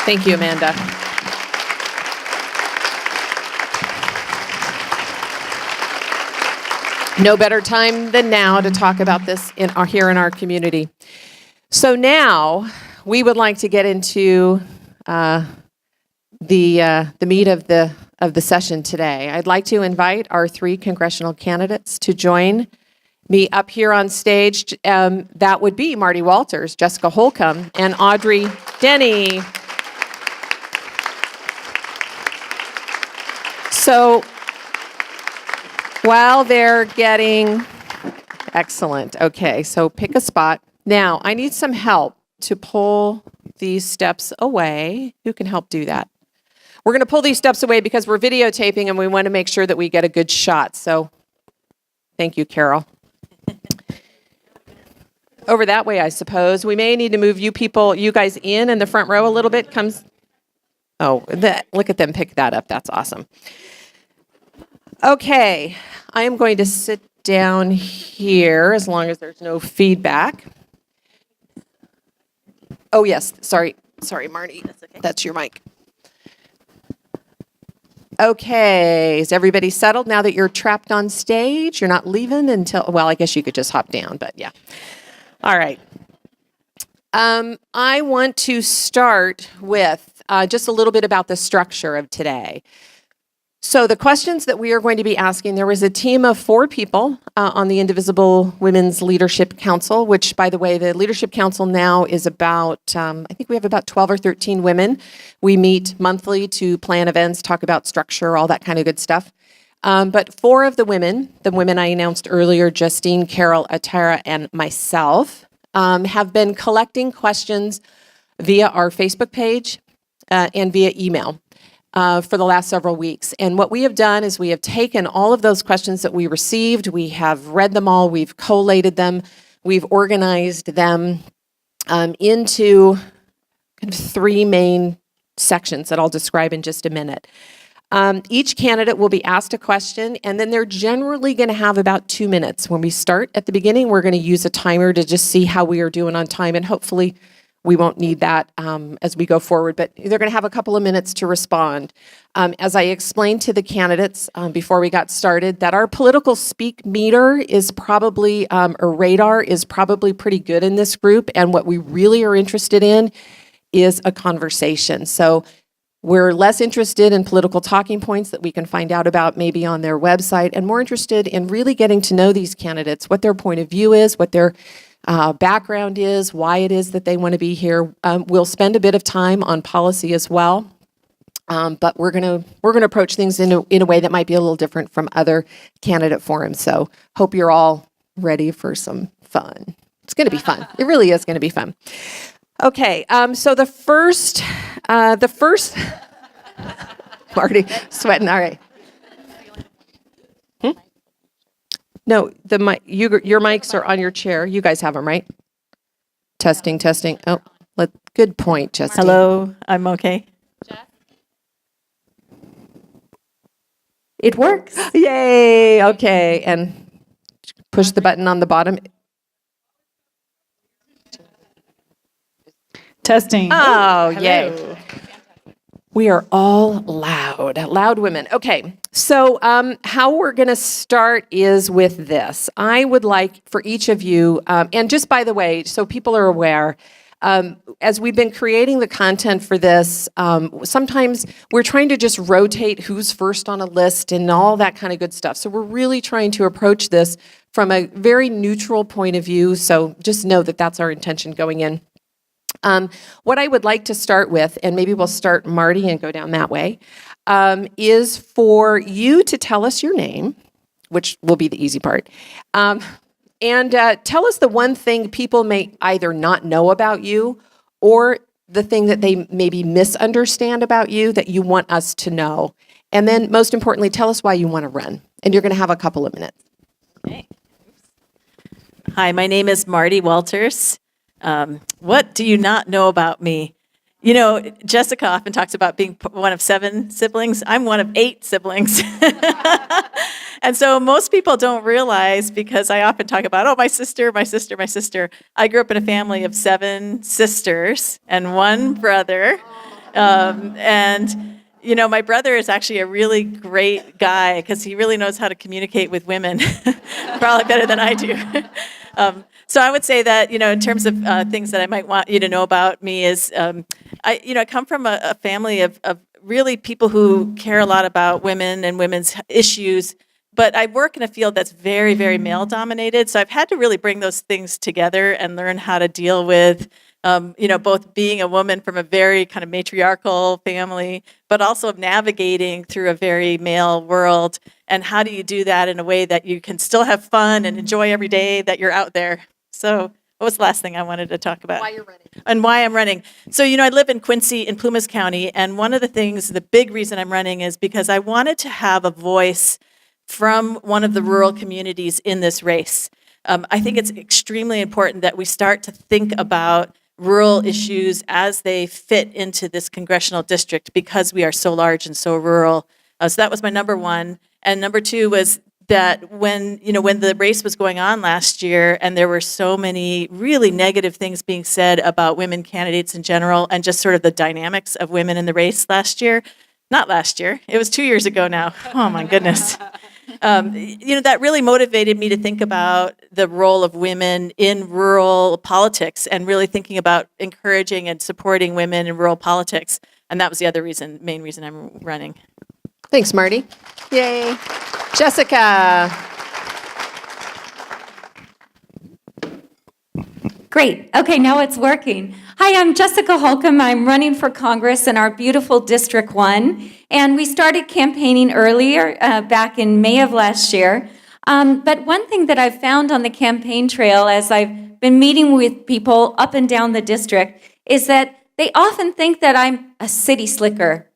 Thank you, Amanda. No better time than now to talk about this here in our community. So now we would like to get into the meat of the session today. I'd like to invite our 3 congressional candidates to join me up here on stage. That would be Marty Walters, Jessica Holcomb, and Audrey Denny. So while they're getting, excellent. Okay, so pick a spot. Now, I need some help to pull these steps away. Who can help do that? We're going to pull these steps away because we're videotaping and we want to make sure that we get a good shot. So thank you, Carol. Over that way, I suppose. We may need to move you guys in the front row a little bit. Look at them pick that up. That's awesome. Okay, I am going to sit down here as long as there's no feedback. Oh, yes. Sorry, Marty. That's okay. That's your mic. Okay, is everybody settled now that you're trapped on stage? You're not leaving until, well, I guess you could just hop down, but yeah. All right. I want to start with just a little bit about the structure of today. So the questions that we are going to be asking, there was a team of 4 people on the Indivisible Women's Leadership Council, which, by the way, the Leadership Council now is about, I think we have about 12 or 13 women. We meet monthly to plan events, talk about structure, all that kind of good stuff. But 4 of the women I announced earlier, Justine, Carol, Atara, and myself, have been collecting questions via our Facebook page and via email. For the last several weeks. And what we have done is we have taken all of those questions that we received, we have read them all, we've collated them, we've organized them into kind of 3 main sections that I'll describe in just a minute. Each candidate will be asked a question, and then they're generally going to have about 2 minutes. When we start at the beginning, we're going to use a timer to just see how we are doing on time, and hopefully we won't need that as we go forward, but they're going to have a couple of minutes to respond. As I explained to the candidates before we got started, that our political speak meter is probably, or radar is probably pretty good in this group, and what we really are interested in is a conversation. So we're less interested in political talking points that we can find out about maybe on their website, and more interested in really getting to know these candidates, what their point of view is, what their background is, why it is that they want to be here. We'll spend a bit of time on policy as well, but we're gonna approach things in a way that might be a little different from other candidate forums. So hope you're all ready for some fun. It's going to be fun. It really is going to be fun. Okay, so the first, Marty sweating. All right. No, the mic. Your mics are on your chair. You guys have them, right? Testing. Oh, good point, Justine. Hello, I'm okay. It works. Yay! Okay, and push the button on the bottom. Testing. Oh, Hello. Yay! We are all loud women. Okay, so how we're going to start is with this. I would like for each of you, and just by the way, so people are aware, as we've been creating the content for this, sometimes we're trying to just rotate who's first on a list and all that kind of good stuff. So we're really trying to approach this from a very neutral point of view. So just know that that's our intention going in. What I would like to start with, and maybe we'll start Marty and go down that way, is for you to tell us your name, which will be the easy part, and tell us the one thing people may either not know about you or the thing that they maybe misunderstand about you that you want us to know. And then most importantly, tell us why you want to run. And you're going to have a couple of minutes. Okay. Hi, my name is Marty Walters. What do you not know about me? You know, Jessica often talks about being one of 7 siblings. I'm one of 8 siblings. And so most people don't realize, because I often talk about, my sister. I grew up in a family of 7 sisters and 1 brother. And my brother is actually a really great guy because he really knows how to communicate with women, probably better than I do. So I would say that, in terms of things that I might want you to know about me is, I come from a family of really people who care a lot about women and women's issues, but I work in a field that's very, very male dominated. So I've had to really bring those things together and learn how to deal with both being a woman from a very kind of matriarchal family, but also navigating through a very male world. And how do you do that in a way that you can still have fun and enjoy every day that you're out there? So what was the last thing I wanted to talk about? Why you're running. And why I'm running. So, I live in Quincy in Plumas County. And one of the big reason I'm running is because I wanted to have a voice from one of the rural communities in this race. I think it's extremely important that we start to think about rural issues as they fit into this congressional district because we are so large and so rural. So that was my number one. And number two was that when the race was going on last year and there were so many really negative things being said about women candidates in general and just sort of the dynamics of women in the race last year, not last year, it was 2 years ago now. Oh my goodness. That really motivated me to think about the role of women in rural politics and really thinking about encouraging and supporting women in rural politics. And that was the main reason I'm running. Thanks, Marty. Yay. Jessica. Great. Okay, now it's working. Hi, I'm Jessica Holcomb. I'm running for Congress in our beautiful District 1. And we started campaigning earlier, back in May of last year. But one thing that I've found on the campaign trail as I've been meeting with people up and down the district is that they often think that I'm a city slicker.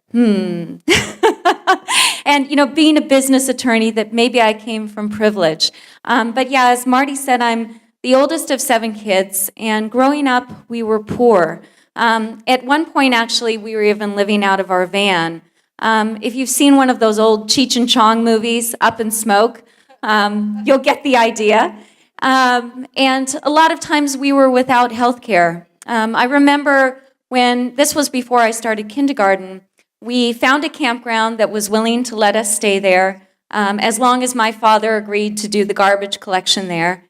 And, being a business attorney, that maybe I came from privilege. But yeah, as Marty said, I'm the oldest of 7 kids, and growing up, we were poor. At one point, actually, we were even living out of our van. If you've seen one of those old Cheech and Chong movies, Up in Smoke, you'll get the idea. And a lot of times we were without health care. I remember when, this was before I started kindergarten, we found a campground that was willing to let us stay there as long as my father agreed to do the garbage collection there.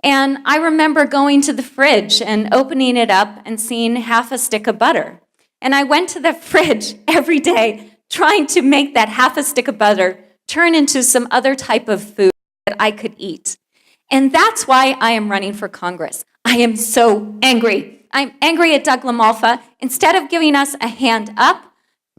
And I remember going to the fridge and opening it up and seeing half a stick of butter. And I went to the fridge every day trying to make that half a stick of butter turn into some other type of food that I could eat. And that's why I am running for Congress. I am so angry. I'm angry at Doug LaMalfa. Instead of giving us a hand up,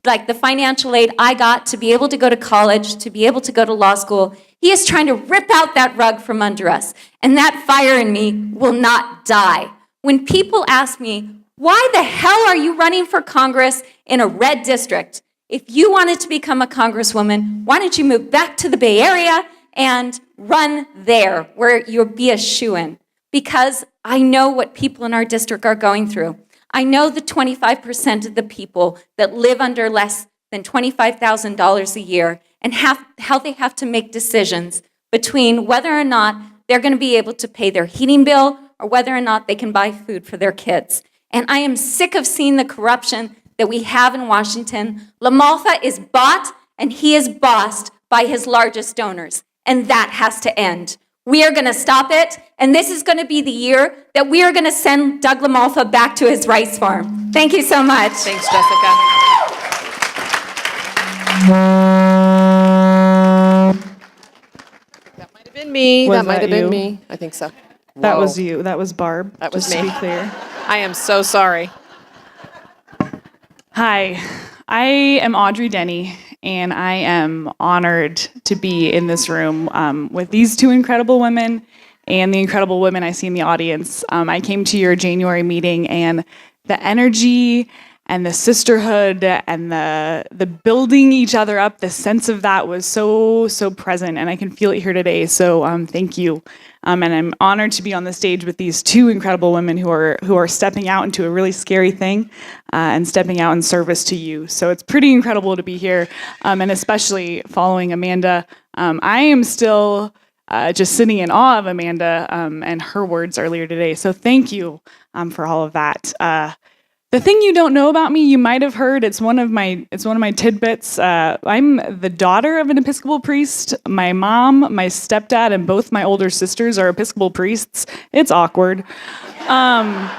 like the financial aid I got to be able to go to college, to be able to go to law school, he is trying to rip out that rug from under us. And that fire in me will not die. When people ask me, why the hell are you running for Congress in a red district? If you wanted to become a congresswoman, why don't you move back to the Bay Area and run there where you'll be a shoo-in? Because I know what people in our district are going through. I know the 25% of the people that live under less than $25,000 a year and how they have to make decisions between whether or not they're going to be able to pay their heating bill or whether or not they can buy food for their kids. And I am sick of seeing the corruption that we have in Washington. LaMalfa is bought and he is bossed by his largest donors, and that has to end. We are going to stop it, and this is going to be the year that we are going to send Doug LaMalfa back to his rice farm. Thank you so much. Thanks, Jessica. That might have been me. Was That might that have been you? me. I think so. That Whoa. was you. That was Barb. That was just me. to be clear. I am so sorry. Hi, I am Audrey Denny, and I am honored to be in this room with these two incredible women and the incredible women I see in the audience. I came to your January meeting, and the energy and the sisterhood and the building each other up, the sense of that was so present, and I can feel it here today. So thank you, and I'm honored to be on the stage with these two incredible women who are stepping out into a really scary thing and stepping out in service to you. So it's pretty incredible to be here, and especially following Amanda. I am still just sitting in awe of Amanda and her words earlier today. So thank you for all of that. The thing you don't know about me, you might have heard. It's one of my tidbits. I'm the daughter of an Episcopal priest. My mom, my stepdad, and both my older sisters are Episcopal priests. It's awkward. And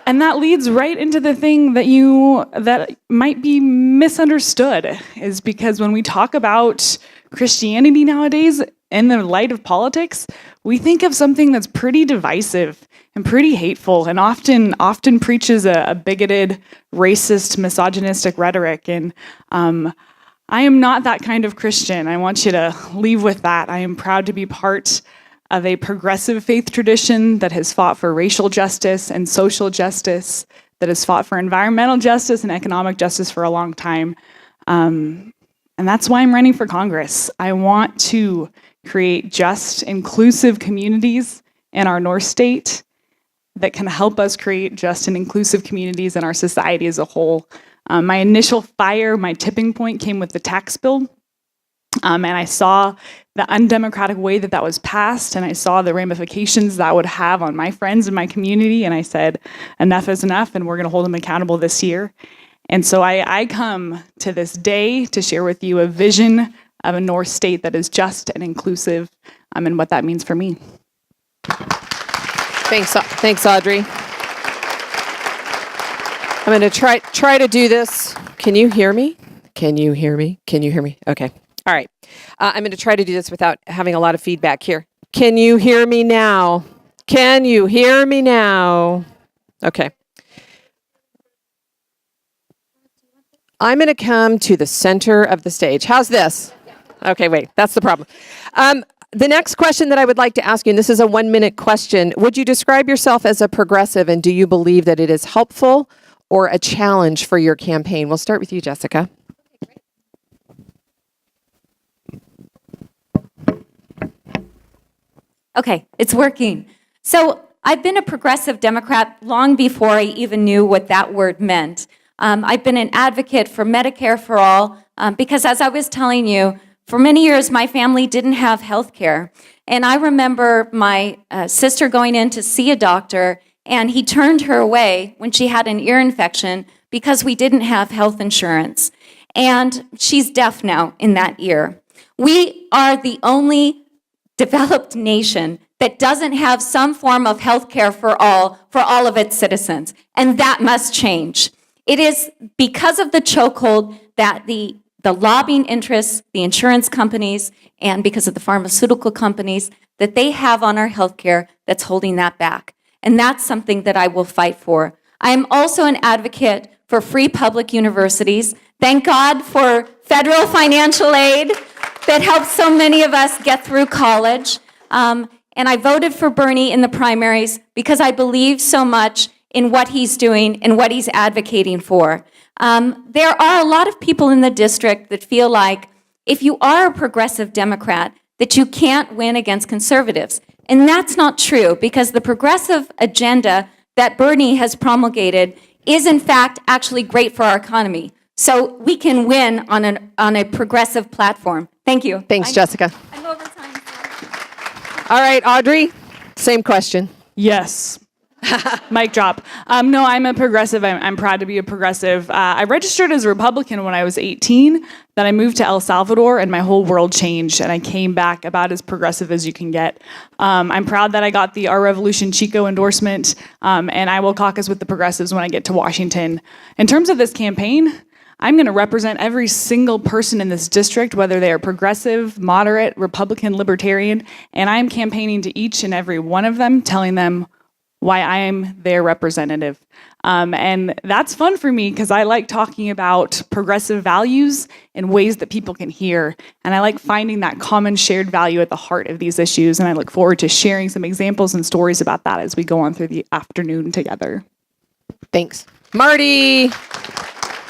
that leads right into the thing that might be misunderstood, is because when we talk about Christianity nowadays in the light of politics, we think of something that's pretty divisive and pretty hateful, and often preaches a bigoted, racist, misogynistic rhetoric. And I am not that kind of Christian. I want you to leave with that. I am proud to be part of a progressive faith tradition that has fought for racial justice and social justice, that has fought for environmental justice and economic justice for a long time. And that's why I'm running for Congress. I want to create just, inclusive communities in our North State that can help us create just and inclusive communities in our society as a whole. My initial fire, my tipping point came with the tax bill. And I saw the undemocratic way that was passed, and I saw the ramifications that would have on my friends and my community, and I said, enough is enough, and we're going to hold them accountable this year. And so I come to this day to share with you a vision of a North State that is just and inclusive, and what that means for me. Thanks, Audrey. I'm going to try to do this. Can you hear me? Can you hear me? Can you hear me? Okay. All right. I'm going to try to do this without having a lot of feedback here. Can you hear me now? Can you hear me now? Okay. I'm going to come to the center of the stage. How's this? Okay, wait. That's the problem. The next question that I would like to ask you, and this is a 1-minute question, would you describe yourself as a progressive, and do you believe that it is helpful or a challenge for your campaign? We'll start with you, Jessica. Okay, it's working. So I've been a progressive Democrat long before I even knew what that word meant. I've been an advocate for Medicare for all because, as I was telling you, for many years my family didn't have health care. And I remember my sister going in to see a doctor, and he turned her away when she had an ear infection because we didn't have health insurance. And she's deaf now in that ear. We are the only developed nation that doesn't have some form of health care for all of its citizens. And that must change. It is because of the chokehold that the lobbying interests, the insurance companies, and because of the pharmaceutical companies that they have on our health care that's holding that back. And that's something that I will fight for. I am also an advocate for free public universities. Thank God for federal financial aid that helps so many of us get through college. And I voted for Bernie in the primaries because I believe so much in what he's doing and what he's advocating for. There are a lot of people in the district that feel like if you are a progressive Democrat, that you can't win against conservatives. And that's not true, because the progressive agenda that Bernie has promulgated is in fact actually great for our economy. So we can win on a progressive platform. Thank you. Thanks, Jessica. I'm over time. So. All right, Audrey, same question. Yes. Mic drop. No, I'm a progressive. I'm proud to be a progressive. I registered as a Republican when I was 18. Then I moved to El Salvador, and my whole world changed, and I came back about as progressive as you can get. I'm proud that I got the Our Revolution Chico endorsement, and I will caucus with the progressives when I get to Washington. In terms of this campaign, I'm going to represent every single person in this district, whether they are progressive, moderate, Republican, libertarian, and I'm campaigning to each and every one of them, telling them why I am their representative. And that's fun for me because I like talking about progressive values in ways that people can hear. And I like finding that common shared value at the heart of these issues. And I look forward to sharing some examples and stories about that as we go on through the afternoon together. Thanks. Marty.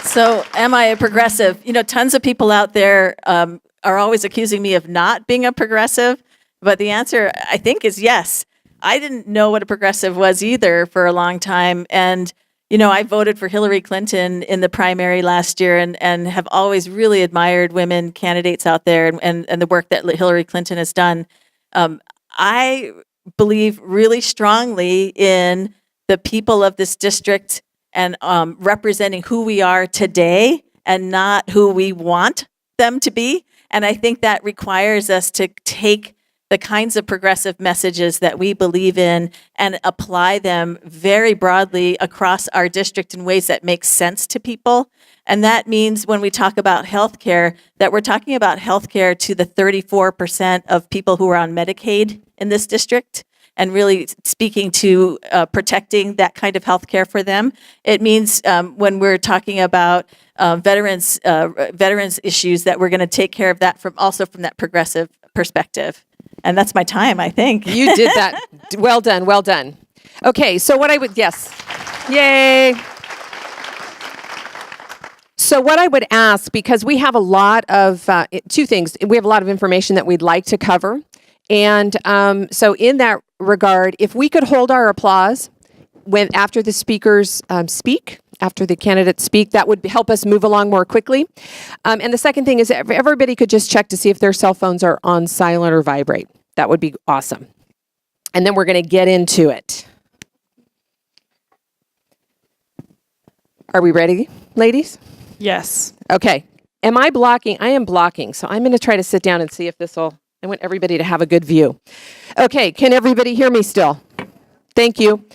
So am I a progressive? You know, tons of people out there are always accusing me of not being a progressive, but the answer, I think, is yes. I didn't know what a progressive was either for a long time. And, you know, I voted for Hillary Clinton in the primary last year and have always really admired women candidates out there and the work that Hillary Clinton has done. I believe really strongly in the people of this district and representing who we are today and not who we want them to be. And I think that requires us to take the kinds of progressive messages that we believe in and apply them very broadly across our district in ways that make sense to people. And that means when we talk about healthcare, that we're talking about healthcare to the 34% of people who are on Medicaid in this district, and really speaking to protecting that kind of healthcare for them. It means when we're talking about veterans issues, that we're going to take care of that from that progressive perspective. And that's my time, I think. You did that. Well done. Well done. Okay, so what I would, yes. Yay. So what I would ask, because we have a lot of, two things. We have a lot of information that we'd like to cover. And so in that regard, if we could hold our applause after the speakers speak, after the candidates speak, that would help us move along more quickly. And the second thing is if everybody could just check to see if their cell phones are on silent or vibrate. That would be awesome. And then we're going to get into it. Are we ready, ladies? Yes. Okay. Am I blocking? I am blocking. So I'm going to try to sit down and see if this will, I want everybody to have a good view. Okay. Can everybody hear me still? Thank you.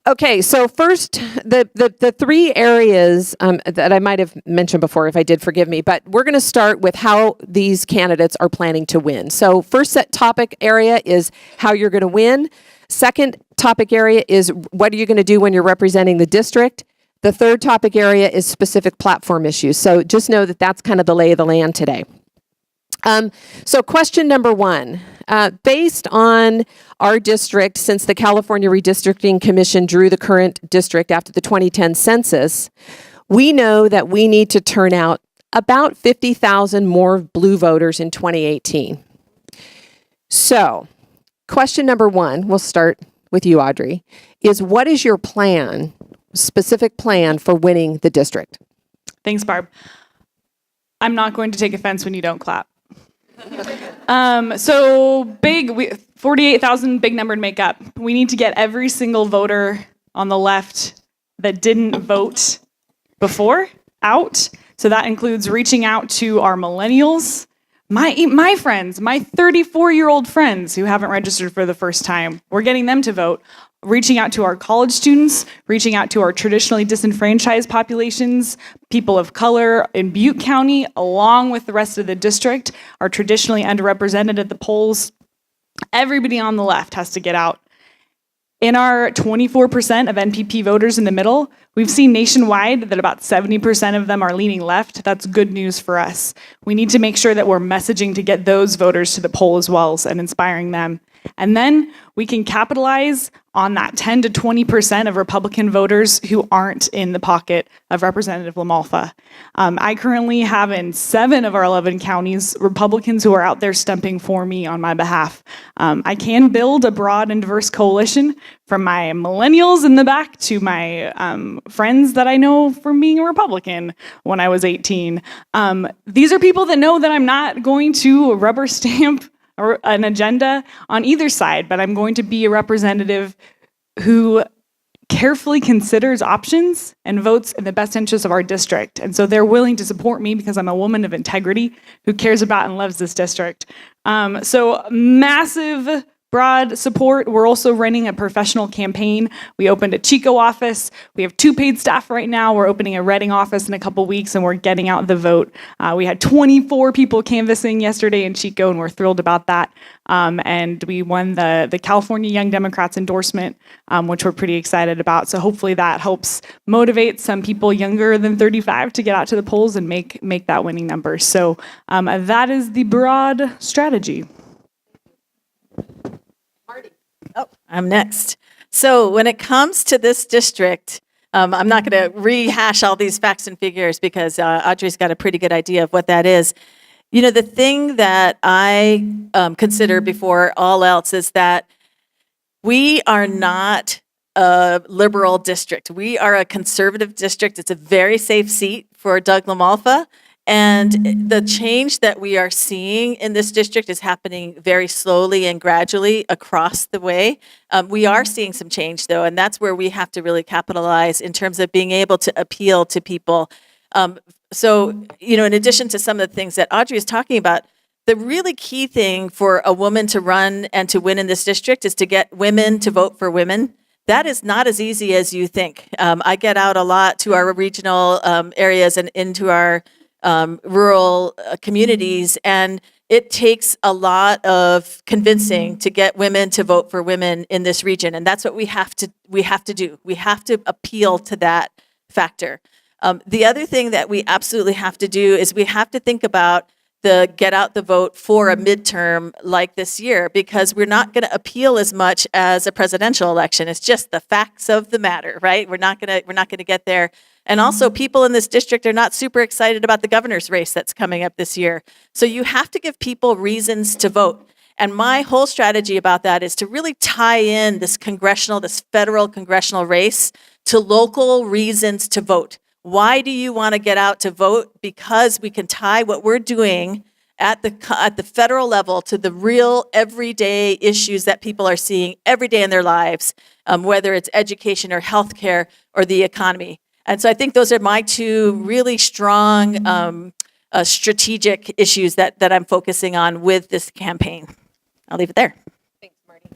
Okay, so first, the three areas that I might have mentioned before, if I did, forgive me, but we're going to start with how these candidates are planning to win. So first set topic area is how you're going to win. Second topic area is what are you going to do when you're representing the district. The third topic area is specific platform issues. So just know that that's kind of the lay of the land today. So question number one, based on our district, since the California Redistricting Commission drew the current district after the 2010 census, we know that we need to turn out about 50,000 more blue voters in 2018. So question number one, we'll start with you, Audrey, is what is your plan, specific plan for winning the district? Thanks, Barb. I'm not going to take offense when you don't clap. So big, 48,000, big number to make up. We need to get every single voter on the left that didn't vote before out. So that includes reaching out to our millennials, my friends, my 34-year-old friends who haven't registered for the first time. We're getting them to vote. Reaching out to our college students, reaching out to our traditionally disenfranchised populations, people of color in Butte County, along with the rest of the district, are traditionally underrepresented at the polls. Everybody on the left has to get out. In our 24% of NPP voters in the middle, we've seen nationwide that about 70% of them are leaning left. That's good news for us. We need to make sure that we're messaging to get those voters to the poll as well and inspiring them. And then we can capitalize on that 10 to 20% of Republican voters who aren't in the pocket of Representative LaMalfa. I currently have in 7 of our 11 counties Republicans who are out there stumping for me on my behalf. I can build a broad and diverse coalition from my millennials in the back to my friends that I know from being a Republican when I was 18. These are people that know that I'm not going to rubber stamp or an agenda on either side, but I'm going to be a representative who carefully considers options and votes in the best interest of our district. And so they're willing to support me because I'm a woman of integrity who cares about and loves this district. So massive, broad support. We're also running a professional campaign. We opened a Chico office. We have 2 paid staff right now. We're opening a Reading office in a couple weeks, and we're getting out the vote. We had 24 people canvassing yesterday in Chico, and we're thrilled about that. And we won the California Young Democrats endorsement, which we're pretty excited about. So hopefully that helps motivate some people younger than 35 to get out to the polls and make that winning number. So that is the broad strategy. Oh, I'm next. So when it comes to this district, I'm not going to rehash all these facts and figures because Audrey's got a pretty good idea of what that is. You know, the thing that I consider before all else is that we are not a liberal district. We are a conservative district. It's a very safe seat for Doug LaMalfa. And the change that we are seeing in this district is happening very slowly and gradually across the way. We are seeing some change, though, and that's where we have to really capitalize in terms of being able to appeal to people. In addition to some of the things that Audrey is talking about, the really key thing for a woman to run and to win in this district is to get women to vote for women. That is not as easy as you think. I get out a lot to our regional areas and into our rural communities, and it takes a lot of convincing to get women to vote for women in this region, and that's what we have to do. We have to appeal to that factor. The other thing that we absolutely have to do is we have to think about the get out the vote for a midterm like this year, because we're not going to appeal as much as a presidential election. It's just the facts of the matter, right? We're not going to get there. And also, people in this district are not super excited about the governor's race that's coming up this year. So you have to give people reasons to vote. And my whole strategy about that is to really tie in this federal congressional race to local reasons to vote. Why do you want to get out to vote? Because we can tie what we're doing at the federal level to the real everyday issues that people are seeing every day in their lives, whether it's education or healthcare or the economy. And so I think those are my two really strong strategic issues that I'm focusing on with this campaign. I'll leave it there. Thanks, Marty.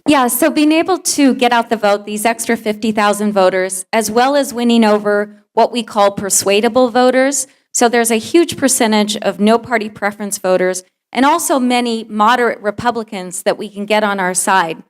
Yeah, so being able to get out the vote, these extra 50,000 voters, as well as winning over what we call persuadable voters. So there's a huge percentage of no party preference voters and also many moderate Republicans that we can get on our side.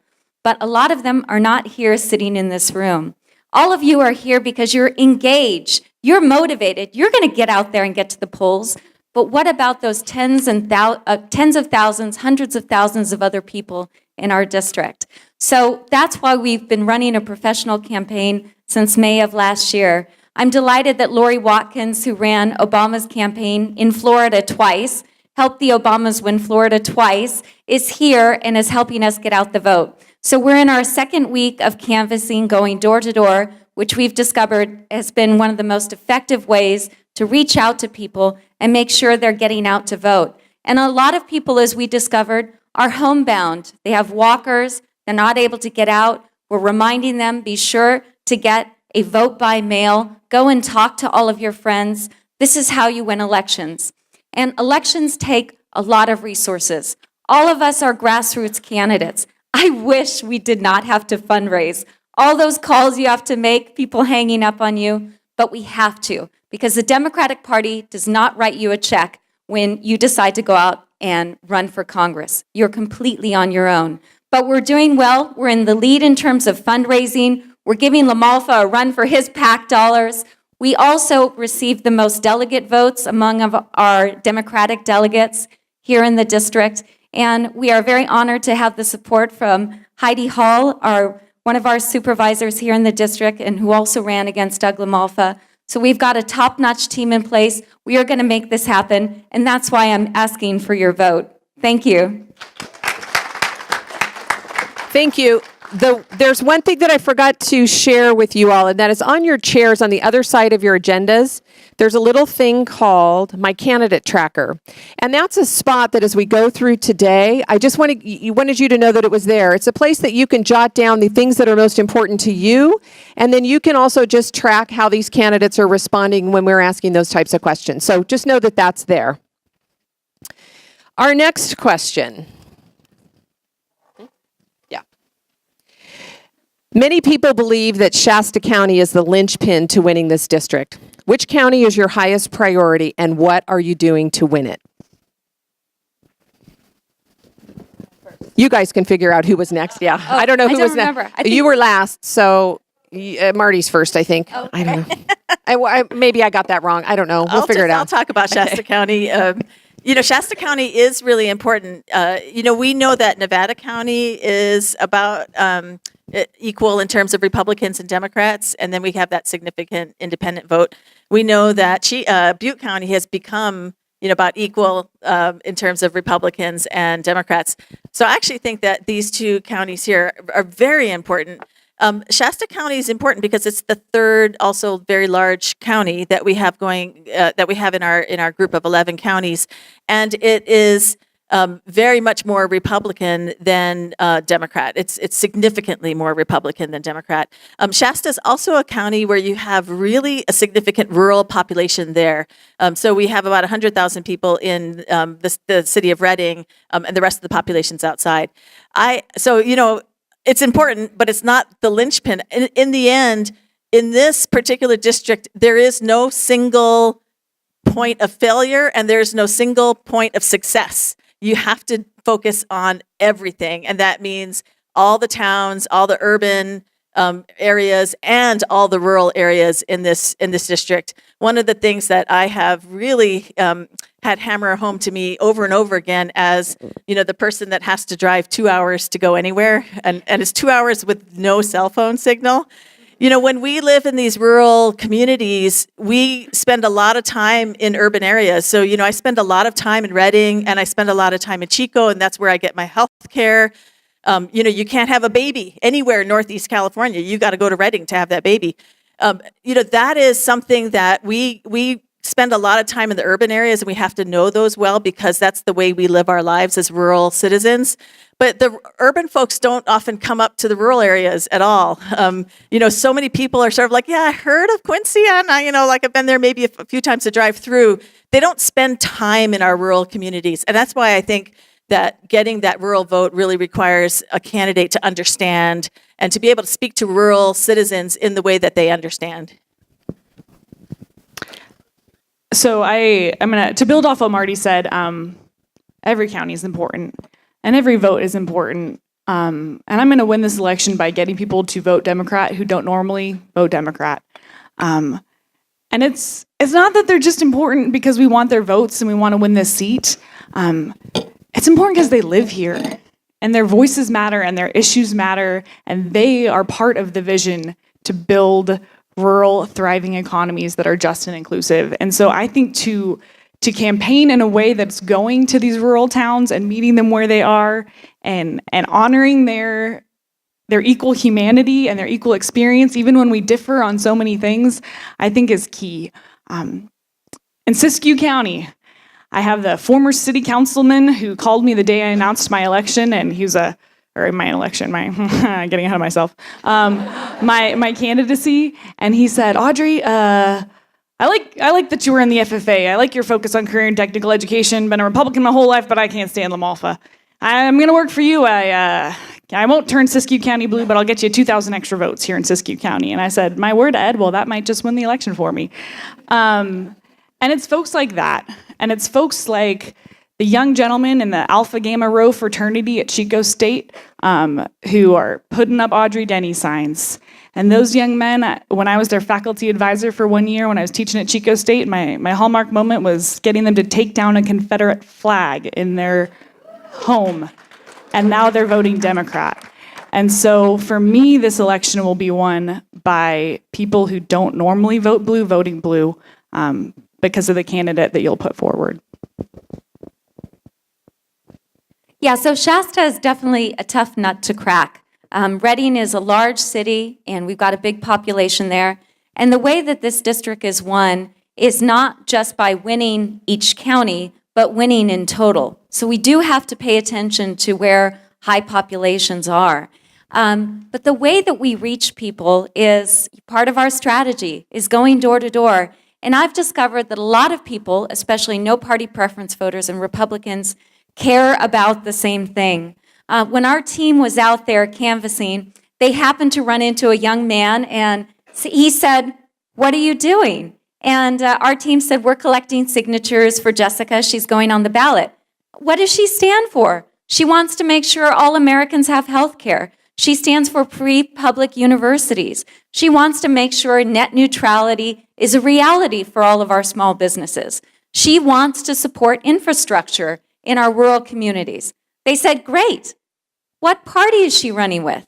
But a lot of them are not here sitting in this room. All of you are here because you're engaged, you're motivated, you're going to get out there and get to the polls. But what about those tens of thousands, hundreds of thousands of other people in our district? So that's why we've been running a professional campaign since May of last year. I'm delighted that Lori Watkins, who ran Obama's campaign in Florida twice, helped the Obamas win Florida twice, is here and is helping us get out the vote. So we're in our second week of canvassing, going door to door, which we've discovered has been one of the most effective ways to reach out to people and make sure they're getting out to vote. And a lot of people, as we discovered, are homebound. They have walkers, they're not able to get out. We're reminding them, be sure to get a vote by mail. Go and talk to all of your friends. This is how you win elections. And elections take a lot of resources. All of us are grassroots candidates. I wish we did not have to fundraise. All those calls you have to make, people hanging up on you, but we have to, because the Democratic Party does not write you a check when you decide to go out and run for Congress. You're completely on your own. But we're doing well. We're in the lead in terms of fundraising. We're giving LaMalfa a run for his PAC dollars. We also received the most delegate votes among our Democratic delegates here in the district. And we are very honored to have the support from Heidi Hall, one of our supervisors here in the district, and who also ran against Doug LaMalfa. So we've got a top-notch team in place. We are going to make this happen, and that's why I'm asking for your vote. Thank you. Thank you. There's one thing that I forgot to share with you all, and that is on your chairs on the other side of your agendas, there's a little thing called My Candidate Tracker. And that's a spot that as we go through today, I just wanted you to know that it was there. It's a place that you can jot down the things that are most important to you, and then you can also just track how these candidates are responding when we're asking those types of questions. So just know that that's there. Our next question. Many people believe that Shasta County is the linchpin to winning this district. Which county is your highest priority, and what are you doing to win it? You guys can figure out who was next. Yeah, I don't know who was next. You were last, so Marty's first, I think. Okay. I don't know. Maybe I got that wrong. I don't know. We'll figure it out. I'll talk about Shasta County. Shasta County is really important. We know that Nevada County is about equal in terms of Republicans and Democrats, and then we have that significant independent vote. We know that Butte County has become about equal in terms of Republicans and Democrats. So I actually think that these two counties here are very important. Shasta County is important because it's the third, also very large county that we have in our group of 11 counties, and it is very much more Republican than Democrat. It's significantly more Republican than Democrat. Shasta is also a county where you have really a significant rural population there. So we have about 100,000 people in the city of Reading, and the rest of the population's outside. It's important, but it's not the linchpin. In the end, in this particular district, there is no single point of failure and there's no single point of success. You have to focus on everything, and that means all the towns, all the urban areas, and all the rural areas in this district. One of the things that I have really had hammer home to me over and over again, as the person that has to drive 2 hours to go anywhere, and it's 2 hours with no cell phone signal. When we live in these rural communities, we spend a lot of time in urban areas. So, I spend a lot of time in Reading, and I spend a lot of time in Chico, and that's where I get my health care. You can't have a baby anywhere in Northeast California. You got to go to Reading to have that baby. That is something that we spend a lot of time in the urban areas, and we have to know those well because that's the way we live our lives as rural citizens. But the urban folks don't often come up to the rural areas at all. So many people are sort of like, yeah, I heard of Quincy, and I've been there maybe a few times to drive through. They don't spend time in our rural communities. And that's why I think that getting that rural vote really requires a candidate to understand and to be able to speak to rural citizens in the way that they understand. So I'm gonna, to build off what Marty said, every county is important and every vote is important. And I'm gonna win this election by getting people to vote Democrat who don't normally vote Democrat. And it's not that they're just important because we want their votes and we want to win this seat. It's important because they live here and their voices matter and their issues matter, and they are part of the vision to build rural, thriving economies that are just and inclusive. And so I think to campaign in a way that's going to these rural towns and meeting them where they are and honoring their equal humanity and their equal experience, even when we differ on so many things, I think is key. In Siskiyou County, I have the former city councilman who called me the day I announced my election, and he was getting ahead of myself, my candidacy, and he said, Audrey, I like that you were in the FFA. I like your focus on career and technical education. Been a Republican my whole life, but I can't stand La Malfa. I'm going to work for you. I won't turn Siskiyou County blue, but I'll get you 2,000 extra votes here in Siskiyou County. And I said, my word, Ed, well, that might just win the election for me. And it's folks like that. And it's folks like the young gentleman in the Alpha Gamma Rho fraternity at Chico State who are putting up Audrey Denny signs. And those young men, when I was their faculty advisor for 1 year when I was teaching at Chico State, my hallmark moment was getting them to take down a Confederate flag in their home. And now they're voting Democrat. And so for me, this election will be won by people who don't normally vote blue, voting blue, because of the candidate that you'll put forward. Yeah, so Shasta is definitely a tough nut to crack. Reading is a large city, and we've got a big population there. And the way that this district is won is not just by winning each county, but winning in total. So we do have to pay attention to where high populations are. But the way that we reach people is part of our strategy, is going door to door. And I've discovered that a lot of people, especially no party preference voters and Republicans, care about the same thing. When our team was out there canvassing, they happened to run into a young man, and he said, "What are you doing?" And our team said, "We're collecting signatures for Jessica. She's going on the ballot." What does she stand for? She wants to make sure all Americans have health care. She stands for free public universities. She wants to make sure net neutrality is a reality for all of our small businesses. She wants to support infrastructure in our rural communities. They said, "Great. What party is she running with?"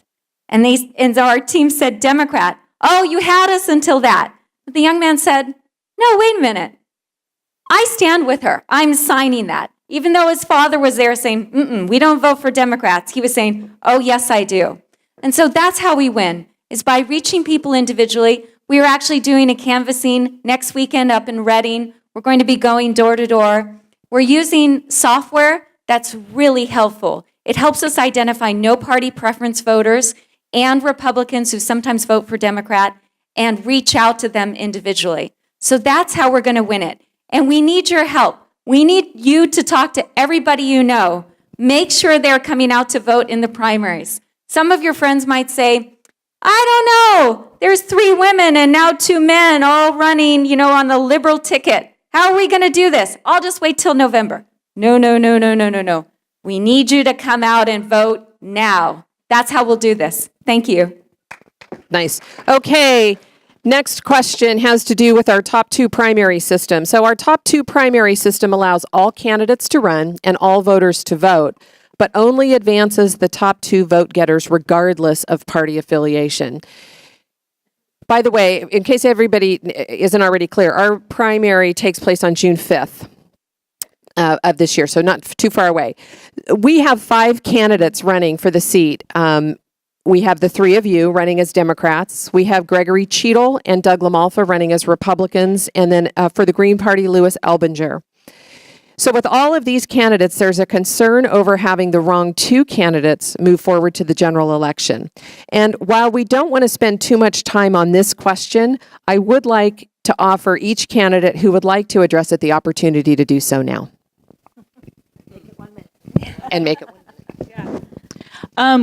And our team said, "Democrat." "Oh, you had us until that." But the young man said, "No, wait a minute. I stand with her. I'm signing that." Even though his father was there saying, we don't vote for Democrats, he was saying, "Oh, yes, I do." And so that's how we win, is by reaching people individually. We are actually doing a canvassing next weekend up in Reading. We're going to be going door to door. We're using software that's really helpful. It helps us identify no party preference voters and Republicans who sometimes vote for Democrat and reach out to them individually. So that's how we're going to win it. And we need your help. We need you to talk to everybody you know. Make sure they're coming out to vote in the primaries. Some of your friends might say, I don't know, there's 3 women and now 2 men all running, on the liberal ticket. How are we going to do this? I'll just wait till November. No, no, no, no, no, no, no. We need you to come out and vote now. That's how we'll do this. Thank you. Nice. Okay. Next question has to do with our top 2 primary system. So our top 2 primary system allows all candidates to run and all voters to vote, but only advances the top 2 vote getters regardless of party affiliation. By the way, in case everybody isn't already clear, our primary takes place on June 5th. Of this year, so not too far away. We have 5 candidates running for the seat. We have the 3 of you running as Democrats. We have Gregory Cheadle and Doug LaMalfa running as Republicans, and then for the Green Party, Louis Elbinger. So with all of these candidates, there's a concern over having the wrong 2 candidates move forward to the general election. And while we don't want to spend too much time on this question, I would like to offer each candidate who would like to address it the opportunity to do so now. And make it 1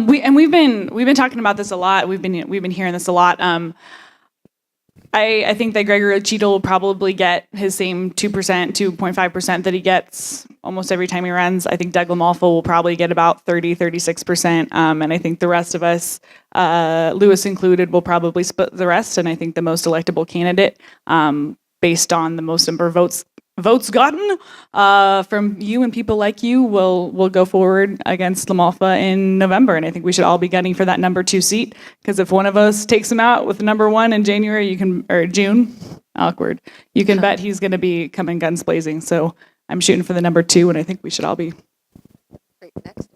minute. We've been talking about this a lot. We've been hearing this a lot. I think that Gregory Cheadle will probably get his same 2%, 2.5% that he gets almost every time he runs. I think Doug LaMalfa will probably get about 36%. And I think the rest of us, Lewis included, will probably split the rest. And I think the most electable candidate, based on the most number of votes gotten from you and people like you, will go forward against LaMalfa in November. And I think we should all be gunning for that number 2 seat, because if one of us takes him out with number 1 in June, awkward, you can bet he's going to be coming guns blazing. So I'm shooting for the number 2, and I think we should all be. Great. Next.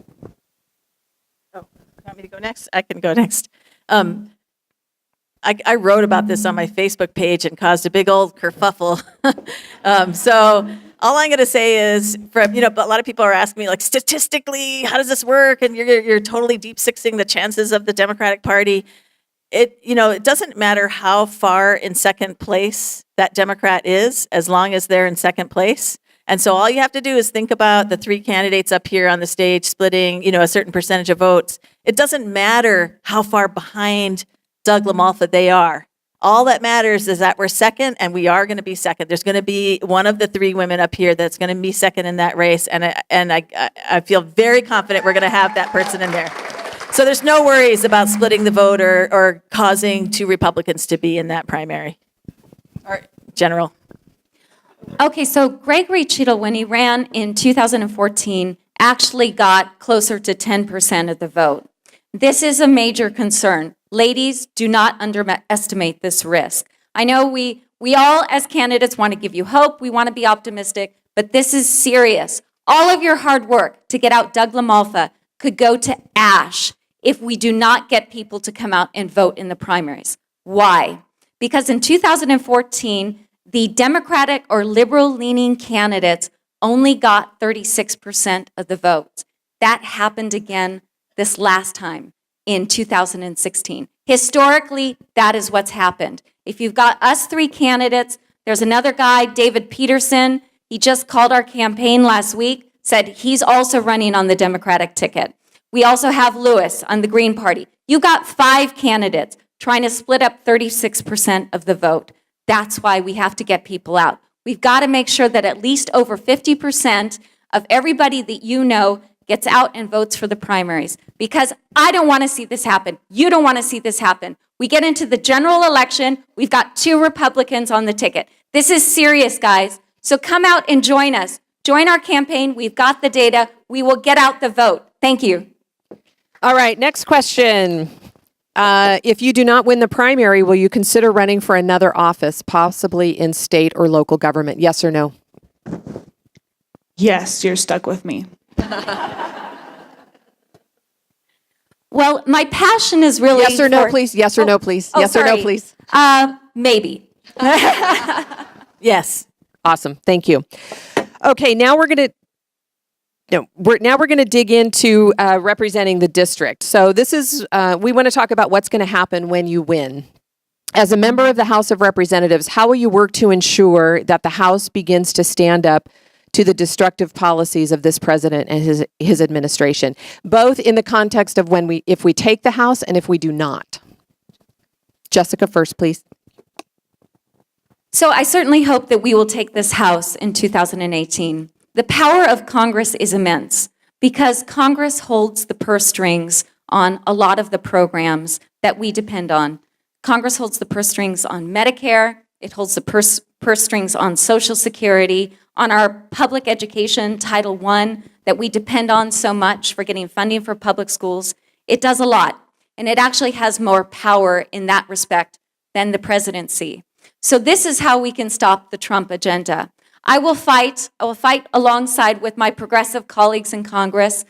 Oh, you want me to go next? I can go next. I wrote about this on my Facebook page and caused a big old kerfuffle. So all I'm going to say is, a lot of people are asking me, like, statistically, how does this work? And you're totally deep sixing the chances of the Democratic Party. It doesn't matter how far in second place that Democrat is, as long as they're in second place. And so all you have to do is think about the 3 candidates up here on the stage splitting, a certain percentage of votes. It doesn't matter how far behind Doug LaMalfa they are. All that matters is that we're second, and we are going to be second. There's going to be one of the 3 women up here that's going to be second in that race, and I feel very confident we're going to have that person in there. So there's no worries about splitting the vote or causing 2 Republicans to be in that primary or general. Okay, so Gregory Cheadle, when he ran in 2014, actually got closer to 10% of the vote. This is a major concern. Ladies, do not underestimate this risk. I know we all as candidates want to give you hope, we want to be optimistic, but this is serious. All of your hard work to get out Doug LaMalfa could go to ash if we do not get people to come out and vote in the primaries. Why? Because in 2014, the Democratic or liberal-leaning candidates only got 36% of the votes. That happened again this last time in 2016. Historically, that is what's happened. If you've got us 3 candidates, there's another guy, David Peterson. He just called our campaign last week, said he's also running on the Democratic ticket. We also have Lewis on the Green Party. You got 5 candidates trying to split up 36% of the vote. That's why we have to get people out. We've got to make sure that at least over 50% of everybody that you know gets out and votes for the primaries, because I don't want to see this happen. You don't want to see this happen. We get into the general election, we've got 2 Republicans on the ticket. This is serious, guys. So come out and join us. Join our campaign. We've got the data. We will get out the vote. Thank you. All right, next question. If you do not win the primary, will you consider running for another office, possibly in state or local government? Yes or no? Yes, you're stuck with me. Well, my passion is really Yes or no, for- please? Yes or no, please? Oh, Yes or no, sorry. please? Maybe. Yes. Awesome. Thank you. Okay, now we're going to dig into representing the district. So this is, we want to talk about what's going to happen when you win. As a member of the House of Representatives, how will you work to ensure that the House begins to stand up to the destructive policies of this president and his administration, both in the context of if we take the House and if we do not? Jessica first, please. So I certainly hope that we will take this House in 2018. The power of Congress is immense because Congress holds the purse strings on a lot of the programs that we depend on. Congress holds the purse strings on Medicare. It holds the purse strings on Social Security, on our public education, Title I, that we depend on so much for getting funding for public schools. It does a lot, and it actually has more power in that respect than the presidency. So this is how we can stop the Trump agenda. I will fight alongside with my progressive colleagues in Congress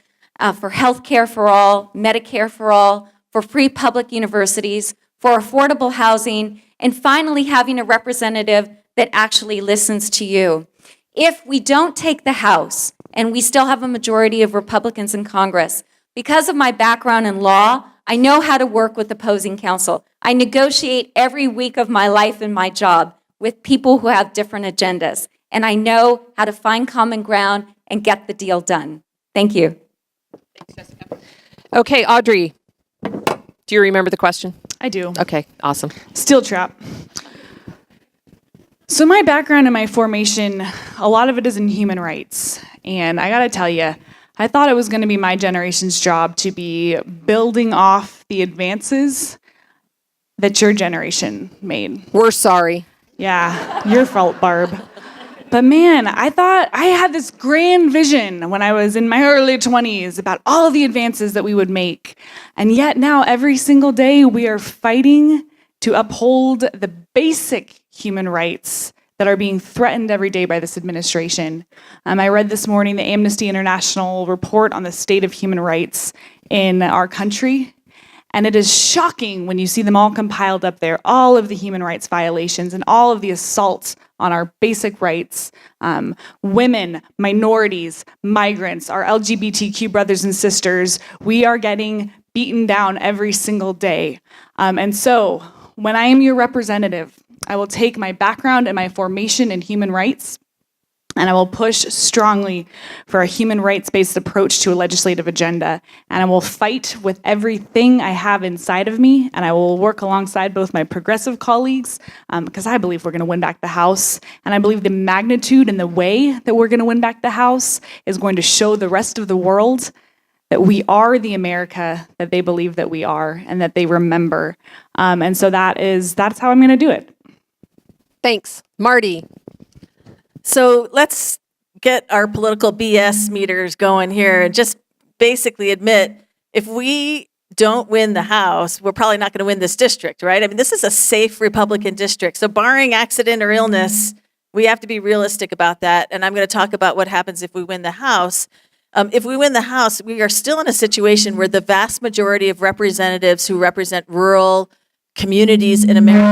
for health care for all, Medicare for all, for free public universities, for affordable housing, and finally having a representative that actually listens to you. If we don't take the House, and we still have a majority of Republicans in Congress, because of my background in law, I know how to work with opposing counsel. I negotiate every week of my life in my job with people who have different agendas, and I know how to find common ground and get the deal done. Thank you. Okay, Audrey, do you remember the question? I do. Okay, awesome. Steel trap. So my background and my formation, a lot of it is in human rights. And I gotta tell you, I thought it was gonna be my generation's job to be building off the advances that your generation made. We're sorry. Yeah, your fault, Barb. But man, I thought I had this grand vision when I was in my early 20s about all of the advances that we would make. And yet now, every single day, we are fighting to uphold the basic human rights that are being threatened every day by this administration. I read this morning the Amnesty International report on the state of human rights in our country. And it is shocking when you see them all compiled up there, all of the human rights violations and all of the assaults on our basic rights. Women, minorities, migrants, our LGBTQ brothers and sisters, we are getting beaten down every single day. And so when I am your representative, I will take my background and my formation in human rights, and I will push strongly for a human rights-based approach to a legislative agenda. And I will fight with everything I have inside of me, and I will work alongside both my progressive colleagues, because I believe we're going to win back the House. And I believe the magnitude and the way that we're going to win back the House is going to show the rest of the world that we are the America that they believe that we are and that they remember. And so that's how I'm going to do it. Thanks. Marty. So let's get our political BS meters going here and just basically admit if we don't win the House, we're probably not going to win this district, right? I mean, this is a safe Republican district. So barring accident or illness, we have to be realistic about that. And I'm going to talk about what happens if we win the House. If we win the House, we are still in a situation where the vast majority of representatives who represent rural communities in America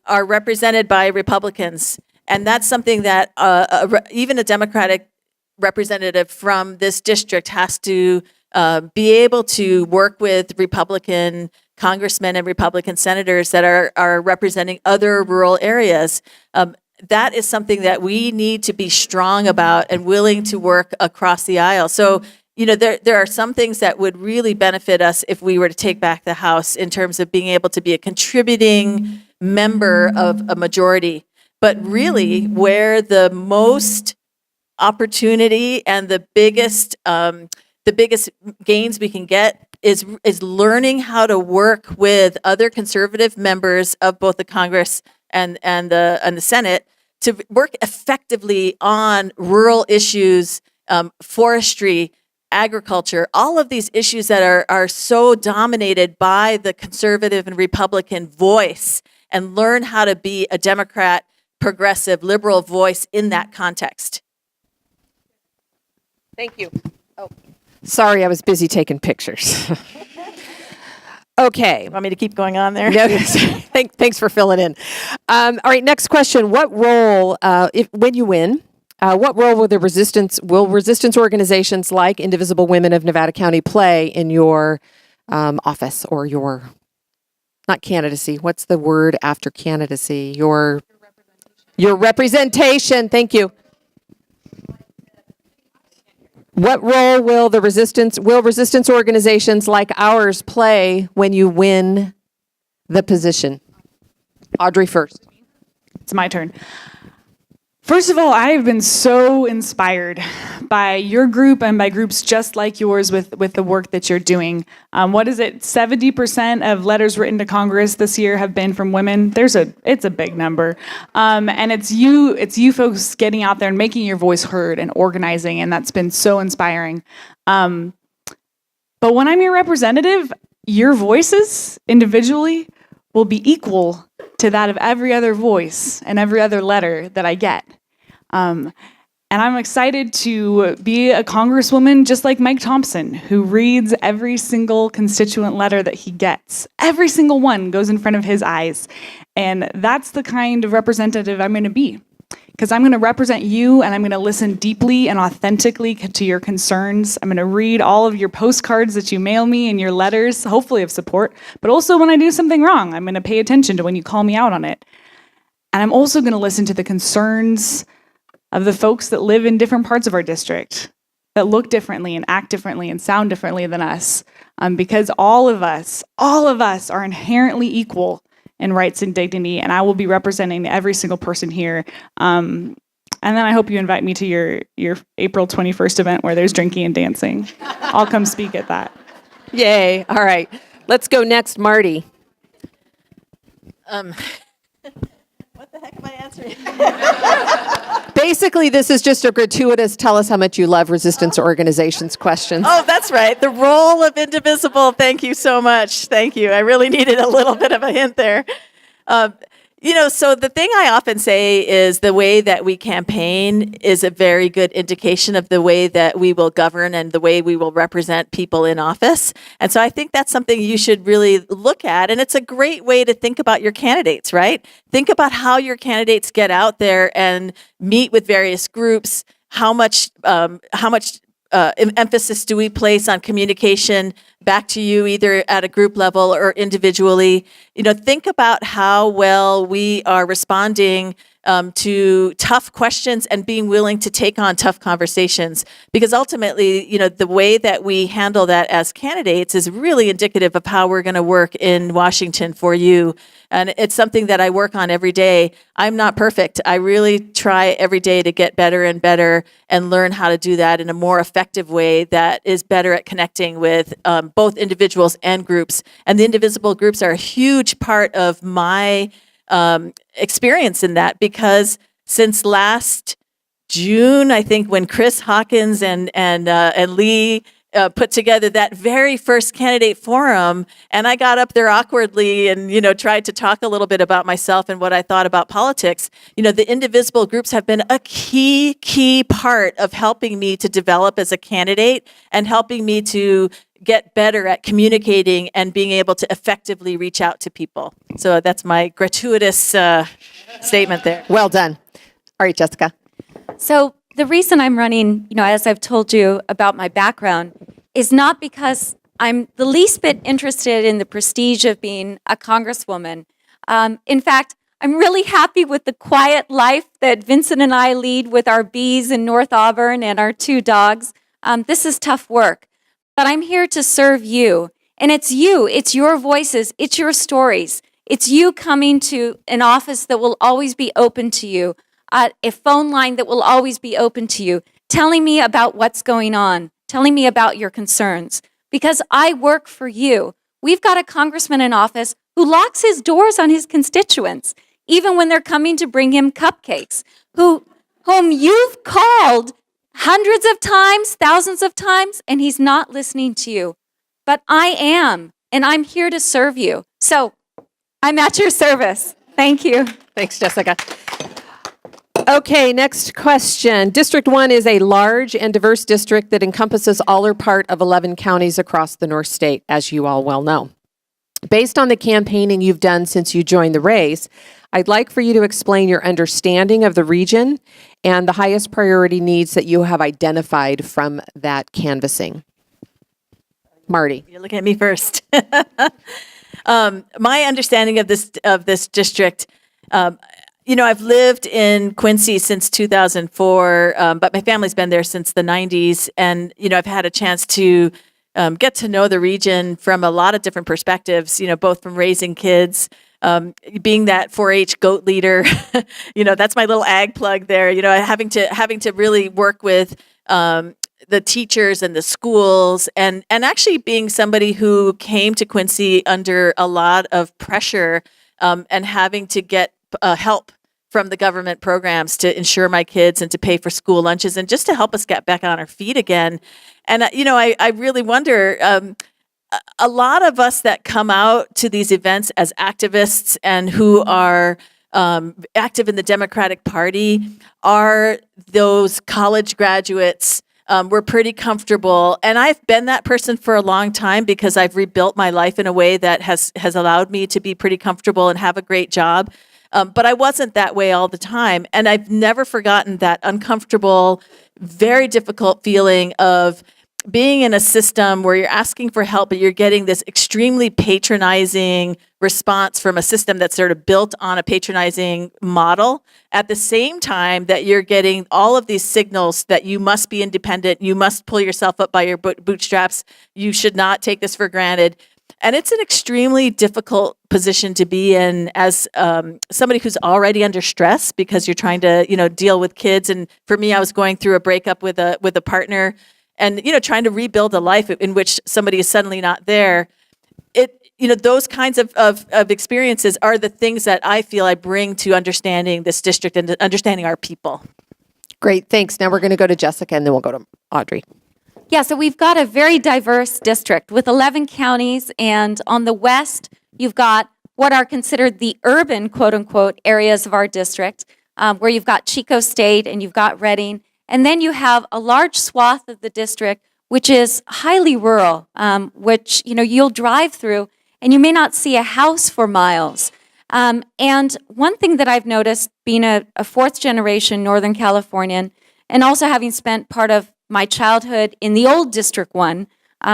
are represented by Republicans. And that's something that even a Democratic representative from this district has to be able to work with Republican congressmen and Republican senators that are representing other rural areas. That is something that we need to be strong about and willing to work across the aisle. So, you know, there are some things that would really benefit us if we were to take back the House in terms of being able to be a contributing member of a majority. But really, where the most opportunity and the biggest gains we can get is learning how to work with other conservative members of both the Congress and the Senate to work effectively on rural issues, forestry, agriculture, all of these issues that are so dominated by the conservative and Republican voice, and learn how to be a Democrat, progressive, liberal voice in that context. Thank you. Sorry, I was busy taking pictures. Okay. Want me to keep going on there? No, thanks for filling in. All right, next question. What role, when you win, what role will resistance organizations like Indivisible Women of Nevada County play in your office or your, not candidacy, what's the word after candidacy? Your representation. Thank you. What role will resistance organizations like ours play when you win the position? Audrey first. It's my turn. First of all, I have been so inspired by your group and by groups just like yours with the work that you're doing. What is it? 70% of letters written to Congress this year have been from women. It's a big number. And it's you folks getting out there and making your voice heard and organizing, and that's been so inspiring. But when I'm your representative, your voices individually will be equal to that of every other voice and every other letter that I get. And I'm excited to be a congresswoman just like Mike Thompson, who reads every single constituent letter that he gets. Every single one goes in front of his eyes. And that's the kind of representative I'm going to be. Because I'm going to represent you, and I'm going to listen deeply and authentically to your concerns. I'm going to read all of your postcards that you mail me and your letters, hopefully of support. But also when I do something wrong, I'm going to pay attention to when you call me out on it. And I'm also going to listen to the concerns of the folks that live in different parts of our district, that look differently and act differently and sound differently than us. Because all of us are inherently equal in rights and dignity, and I will be representing every single person here. And then I hope you invite me to your April 21st event where there's drinking and dancing. I'll come speak at that. Yay. All right. Let's go next, Marty. What the heck am I answering? Basically, this is just a gratuitous tell us how much you love resistance organizations questions. Oh, that's right. The role of Indivisible. Thank you so much. Thank you. I really needed a little bit of a hint there. So the thing I often say is the way that we campaign is a very good indication of the way that we will govern and the way we will represent people in office. And so I think that's something you should really look at. And it's a great way to think about your candidates, right? Think about how your candidates get out there and meet with various groups. How much emphasis do we place on communication back to you, either at a group level or individually? Think about how well we are responding to tough questions and being willing to take on tough conversations. Because ultimately, the way that we handle that as candidates is really indicative of how we're going to work in Washington for you. And it's something that I work on every day. I'm not perfect. I really try every day to get better and better and learn how to do that in a more effective way that is better at connecting with both individuals and groups. And the Indivisible groups are a huge part of my experience in that, because since last June, I think, when Chris Hawkins and Lee put together that very first candidate forum, and I got up there awkwardly and tried to talk a little bit about myself and what I thought about politics. The Indivisible groups have been a key part of helping me to develop as a candidate and helping me to get better at communicating and being able to effectively reach out to people. So that's my gratuitous statement there. Well done. All right, Jessica. So the reason I'm running, as I've told you about my background, is not because I'm the least bit interested in the prestige of being a congresswoman. In fact, I'm really happy with the quiet life that Vincent and I lead with our bees in North Auburn and our 2 dogs. This is tough work, but I'm here to serve you. And it's your voices, it's your stories. It's you coming to an office that will always be open to you, a phone line that will always be open to you, telling me about what's going on, telling me about your concerns, because I work for you. We've got a congressman in office who locks his doors on his constituents, even when they're coming to bring him cupcakes, whom you've called hundreds of times, thousands of times, and he's not listening to you. But I am, and I'm here to serve you. So I'm at your service. Thank you. Thanks, Jessica. Okay, next question. District 1 is a large and diverse district that encompasses all or part of 11 counties across the North State, as you all well know. Based on the campaigning you've done since you joined the race, I'd like for you to explain your understanding of the region and the highest priority needs that you have identified from that canvassing. Marty. You're looking at me first. My understanding of this district, I've lived in Quincy since 2004, but my family's been there since the 90s, and I've had a chance to get to know the region from a lot of different perspectives. Both from raising kids, being that 4-H goat leader. That's my little ag plug there. Having to really work with the teachers and the schools, and actually being somebody who came to Quincy under a lot of pressure, and having to get help from the government programs to insure my kids and to pay for school lunches and just to help us get back on our feet again. And, I really wonder, a lot of us that come out to these events as activists and who are active in the Democratic Party are those college graduates. We're pretty comfortable. And I've been that person for a long time because I've rebuilt my life in a way that has allowed me to be pretty comfortable and have a great job. But I wasn't that way all the time. And I've never forgotten that uncomfortable, very difficult feeling of being in a system where you're asking for help, but you're getting this extremely patronizing response from a system that's sort of built on a patronizing model, at the same time that you're getting all of these signals that you must be independent, you must pull yourself up by your bootstraps, you should not take this for granted. And it's an extremely difficult position to be in as somebody who's already under stress because you're trying to, deal with kids. And for me, I was going through a breakup with a partner, and trying to rebuild a life in which somebody is suddenly not there. Those kinds of experiences are the things that I feel I bring to understanding this district and to understanding our people. Great, thanks. Now we're going to go to Jessica, and then we'll go to Audrey. Yeah, so we've got a very diverse district with 11 counties, and on the west, you've got what are considered the urban, quote-unquote, areas of our district, where you've got Chico State and you've got Redding, and then you have a large swath of the district which is highly rural, which you'll drive through, and you may not see a house for miles. And one thing that I've noticed, being a fourth-generation Northern Californian, and also having spent part of my childhood in the old District 1,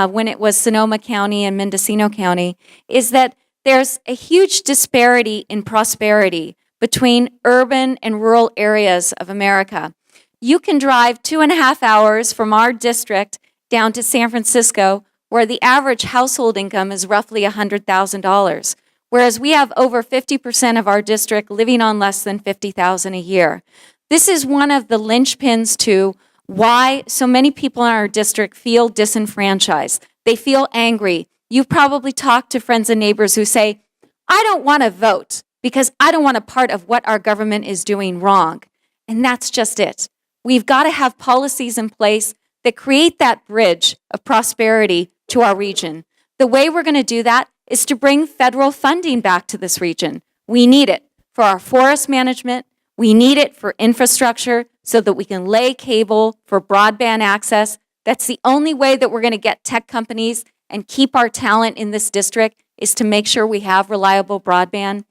when it was Sonoma County and Mendocino County, is that there's a huge disparity in prosperity between urban and rural areas of America. You can drive 2.5 hours from our district down to San Francisco, where the average household income is roughly $100,000, whereas we have over 50% of our district living on less than $50,000 a year. This is one of the linchpins to why so many people in our district feel disenfranchised. They feel angry. You've probably talked to friends and neighbors who say, I don't want to vote because I don't want a part of what our government is doing wrong. And that's just it. We've got to have policies in place that create that bridge of prosperity to our region. The way we're going to do that is to bring federal funding back to this region. We need it for our forest management. We need it for infrastructure so that we can lay cable for broadband access. That's the only way that we're going to get tech companies and keep our talent in this district, is to make sure we have reliable broadband.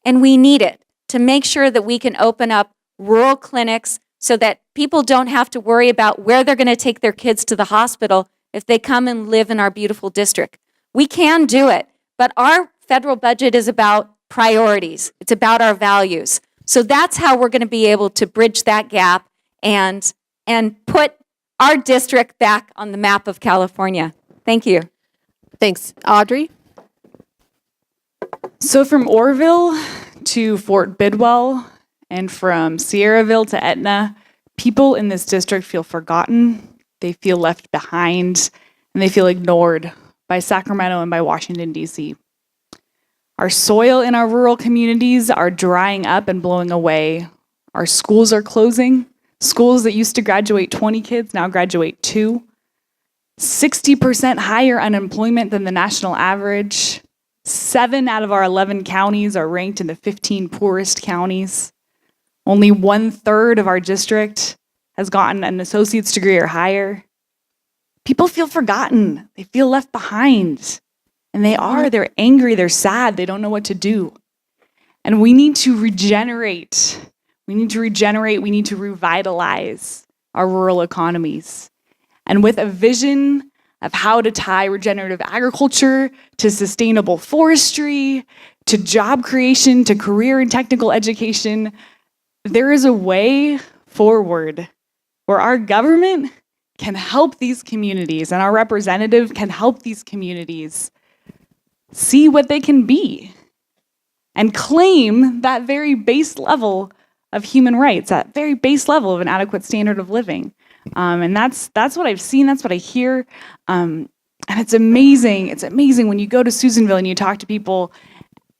And we need it to make sure that we can open up rural clinics so that people don't have to worry about where they're going to take their kids to the hospital if they come and live in our beautiful district. We can do it, but our federal budget is about priorities. It's about our values. So that's how we're going to be able to bridge that gap and put our district back on the map of California. Thank you. Thanks. Audrey? So from Orville to Fort Bidwell and from Sierraville to Etna, people in this district feel forgotten, they feel left behind, and they feel ignored by Sacramento and by Washington, D.C. Our soil in our rural communities are drying up and blowing away. Our schools are closing. Schools that used to graduate 20 kids now graduate 2. 60% higher unemployment than the national average. 7 out of our 11 counties are ranked in the 15 poorest counties. Only 1/3 of our district has gotten an associate's degree or higher. People feel forgotten. They feel left behind. And they're angry, they're sad, they don't know what to do. And we need to regenerate. We need to revitalize our rural economies. And with a vision of how to tie regenerative agriculture to sustainable forestry, to job creation, to career and technical education, there is a way forward where our government can help these communities and our representative can help these communities see what they can be and claim that very base level of human rights, that very base level of an adequate standard of living. And that's what I've seen, that's what I hear. And it's amazing. It's amazing when you go to Susanville and you talk to people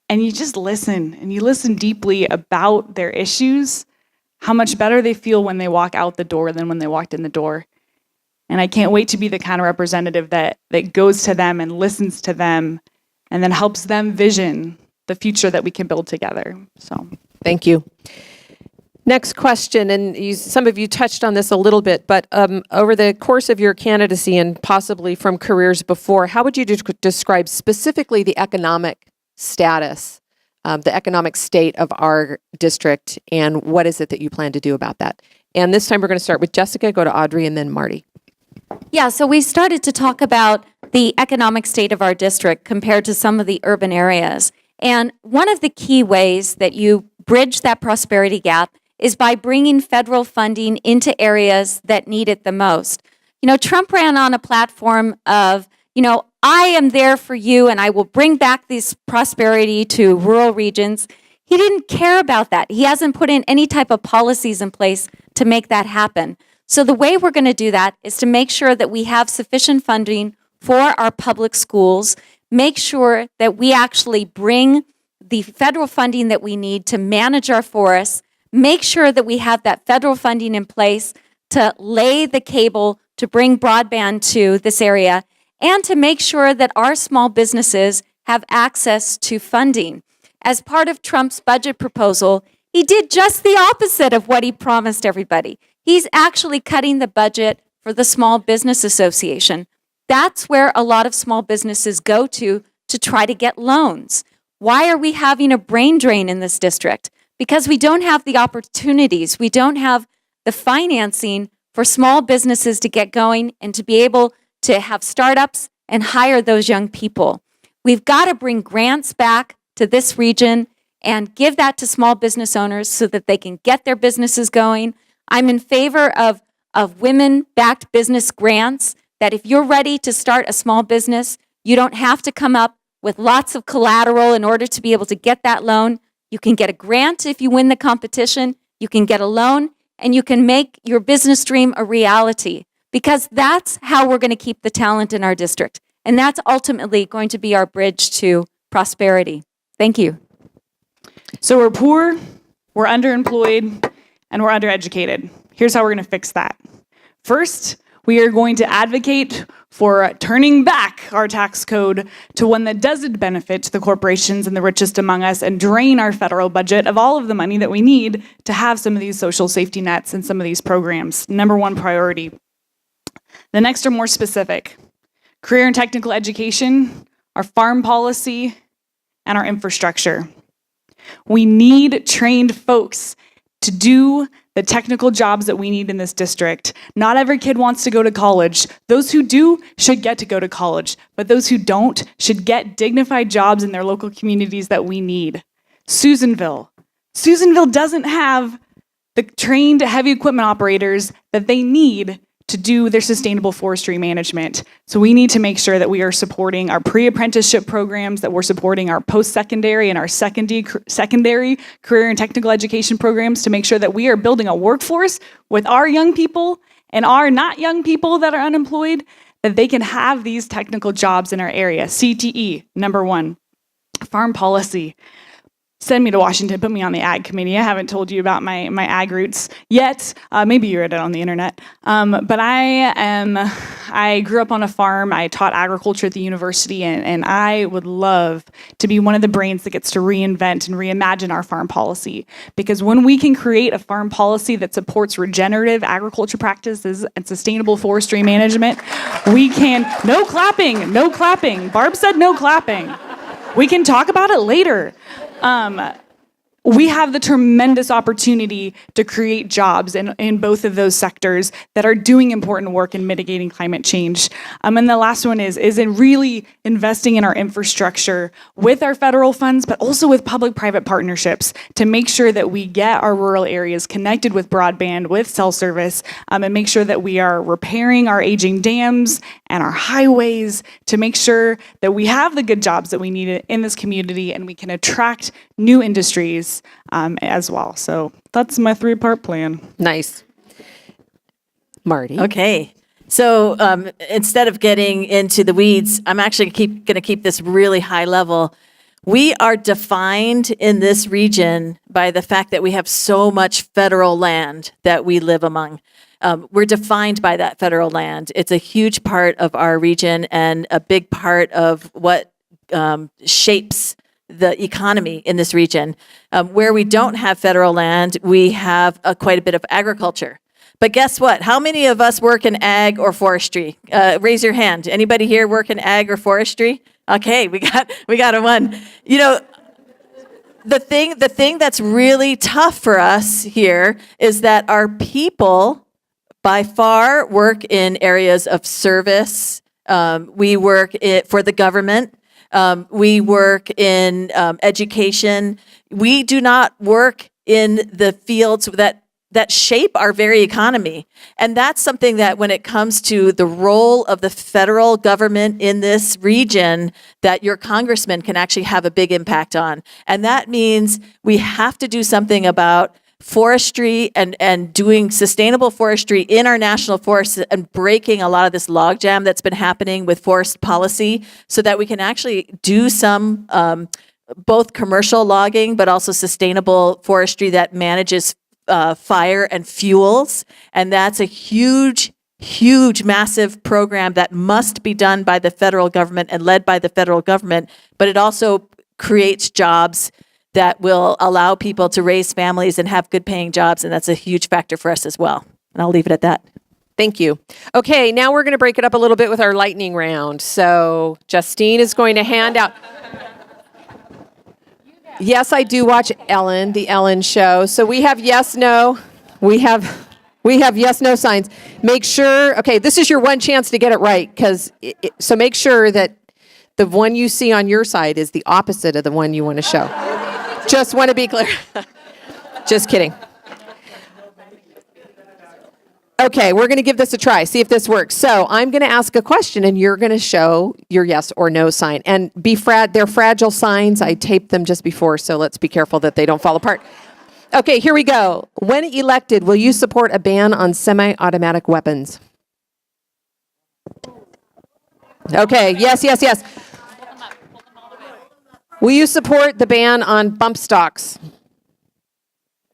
and you just listen and you listen deeply about their issues, how much better they feel when they walk out the door than when they walked in the door. And I can't wait to be the kind of representative that goes to them and listens to them and then helps them vision the future that we can build together. So, Thank you. Next question, and some of you touched on this a little bit, but over the course of your candidacy and possibly from careers before, how would you describe specifically the economic status, the economic state of our district, and what is it that you plan to do about that? And this time we're going to start with Jessica, go to Audrey, and then Marty. Yeah, so we started to talk about the economic state of our district compared to some of the urban areas. And one of the key ways that you bridge that prosperity gap is by bringing federal funding into areas that need it the most. You know, Trump ran on a platform of, I am there for you and I will bring back this prosperity to rural regions. He didn't care about that. He hasn't put in any type of policies in place to make that happen. So the way we're going to do that is to make sure that we have sufficient funding for our public schools, make sure that we actually bring the federal funding that we need to manage our forests, make sure that we have that federal funding in place to lay the cable to bring broadband to this area, and to make sure that our small businesses have access to funding. As part of Trump's budget proposal, he did just the opposite of what he promised everybody. He's actually cutting the budget for the Small Business Association. That's where a lot of small businesses go to try to get loans. Why are we having a brain drain in this district? Because we don't have the opportunities, we don't have the financing for small businesses to get going and to be able to have startups and hire those young people. We've got to bring grants back to this region and give that to small business owners so that they can get their businesses going. I'm in favor of women-backed business grants, that if you're ready to start a small business, you don't have to come up with lots of collateral in order to be able to get that loan. You can get a grant if you win the competition, you can get a loan, and you can make your business dream a reality, because that's how we're going to keep the talent in our district. And that's ultimately going to be our bridge to prosperity. Thank you. So we're poor, we're underemployed, and we're undereducated. Here's how we're going to fix that. First, we are going to advocate for turning back our tax code to one that doesn't benefit the corporations and the richest among us and drain our federal budget of all of the money that we need to have some of these social safety nets and some of these programs. Number one priority. The next are more specific. Career and technical education, our farm policy, and our infrastructure. We need trained folks to do the technical jobs that we need in this district. Not every kid wants to go to college. Those who do should get to go to college, but those who don't should get dignified jobs in their local communities that we need. Susanville doesn't have the trained heavy equipment operators that they need to do their sustainable forestry management. So we need to make sure that we are supporting our pre-apprenticeship programs, that we're supporting our post-secondary and our secondary career and technical education programs to make sure that we are building a workforce with our young people and our not young people that are unemployed, that they can have these technical jobs in our area. CTE, number one. Farm policy. send me to Washington, put me on the ag committee. I haven't told you about my ag roots yet. Maybe you read it on the internet. But I grew up on a farm. I taught agriculture at the university, and I would love to be one of the brains that gets to reinvent and reimagine our farm policy. Because when we can create a farm policy that supports regenerative agriculture practices and sustainable forestry management, we can, no clapping. Barb said no clapping. We can talk about it later. We have the tremendous opportunity to create jobs in both of those sectors that are doing important work in mitigating climate change. And the last one is in really investing in our infrastructure with our federal funds, but also with public-private partnerships to make sure that we get our rural areas connected with broadband, with cell service, and make sure that we are repairing our aging dams and our highways to make sure that we have the good jobs that we need in this community and we can attract new industries as well. So that's my 3-part plan. Nice. Marty. Okay. So instead of getting into the weeds, I'm actually going to keep this really high level. We are defined in this region by the fact that we have so much federal land that we live among. We're defined by that federal land. It's a huge part of our region and a big part of what shapes the economy in this region. Where we don't have federal land, we have quite a bit of agriculture. But guess what? How many of us work in ag or forestry? Raise your hand. Anybody here work in ag or forestry? Okay, we got a one. You know, the thing that's really tough for us here is that our people by far work in areas of service. We work for the government. We work in education. We do not work in the fields that shape our very economy. And that's something that when it comes to the role of the federal government in this region, that your congressman can actually have a big impact on. And that means we have to do something about forestry and doing sustainable forestry in our national forests and breaking a lot of this logjam that's been happening with forest policy so that we can actually do some both commercial logging, but also sustainable forestry that manages fire and fuels. And that's a huge, massive program that must be done by the federal government and led by the federal government. But it also creates jobs that will allow people to raise families and have good paying jobs. And that's a huge factor for us as well. And I'll leave it at that. Thank you. Okay, now we're going to break it up a little bit with our lightning round. So Justine is going to hand out. Yes, I do watch Ellen, the Ellen show. So we have yes, no. We have yes, no signs. Make sure, okay, this is your one chance to get it right. So make sure that the one you see on your side is the opposite of the one you want to show. Just want to be clear. Just kidding. Okay, we're going to give this a try, see if this works. So I'm going to ask a question, and you're going to show your yes or no sign. And they're fragile signs. I taped them just before, so let's be careful that they don't fall apart. Okay, here we go. When elected, will you support a ban on semi-automatic weapons? Okay, yes. Will you support the ban on bump stocks?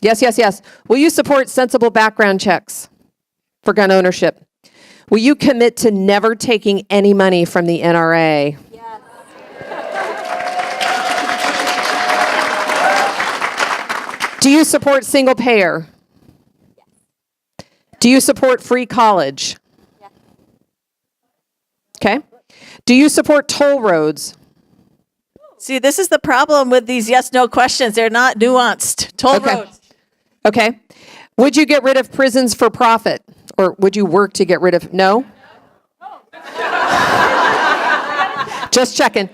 Yes. Will you support sensible background checks for gun ownership? Will you commit to never taking any money from the NRA? Yes. Do you support single payer? Yes. Do you support free college? Yes. Okay. Do you support toll roads? See, this is the problem with these yes/no questions. They're not nuanced. Toll roads. Okay. Would you get rid of prisons for profit? Or would you work to get rid of... No? Just checking.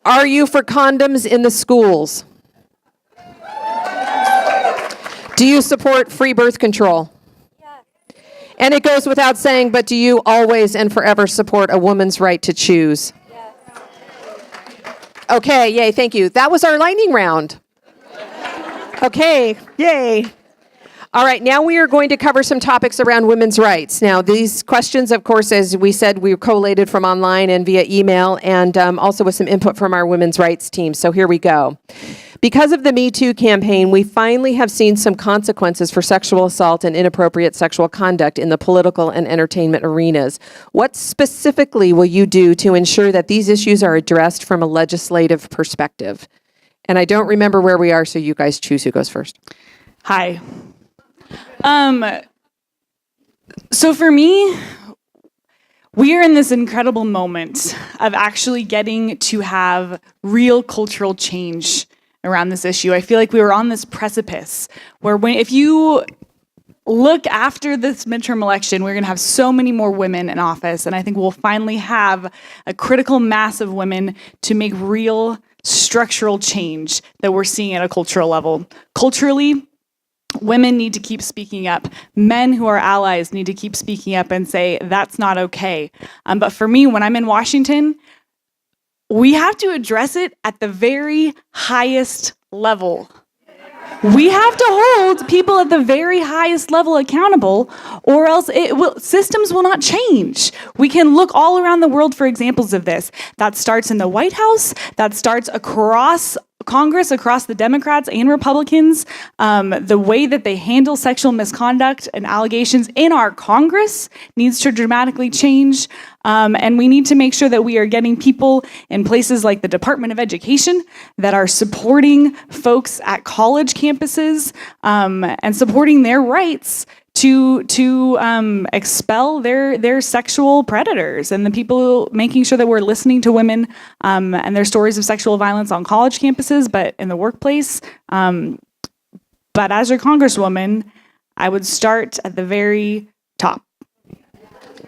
Are you for condoms in the schools? Do you support free birth control? Yes. And it goes without saying, but do you always and forever support a woman's right to choose? Okay, yay, thank you. That was our lightning round. Okay, yay. All right, now we are going to cover some topics around women's rights. Now, these questions, of course, as we said, we collated from online and via email, and also with some input from our women's rights team. So here we go. Because of the Me Too campaign, we finally have seen some consequences for sexual assault and inappropriate sexual conduct in the political and entertainment arenas. What specifically will you do to ensure that these issues are addressed from a legislative perspective? And I don't remember where we are, so you guys choose who goes first. Hi. So for me, we are in this incredible moment of actually getting to have real cultural change around this issue. I feel like we were on this precipice where if you look after this midterm election, we're going to have so many more women in office, and I think we'll finally have a critical mass of women to make real structural change that we're seeing at a cultural level. Culturally, women need to keep speaking up. Men who are allies need to keep speaking up and say, that's not okay. But for me, when I'm in Washington, we have to address it at the very highest level. We have to hold people at the very highest level accountable, or else systems will not change. We can look all around the world for examples of this. That starts in the White House, that starts across Congress, across the Democrats and Republicans. The way that they handle sexual misconduct and allegations in our Congress needs to dramatically change. And we need to make sure that we are getting people in places like the Department of Education that are supporting folks at college campuses and supporting their rights to expel their sexual predators, and the people making sure that we're listening to women and their stories of sexual violence on college campuses, but in the workplace. But as your Congresswoman, I would start at the very top.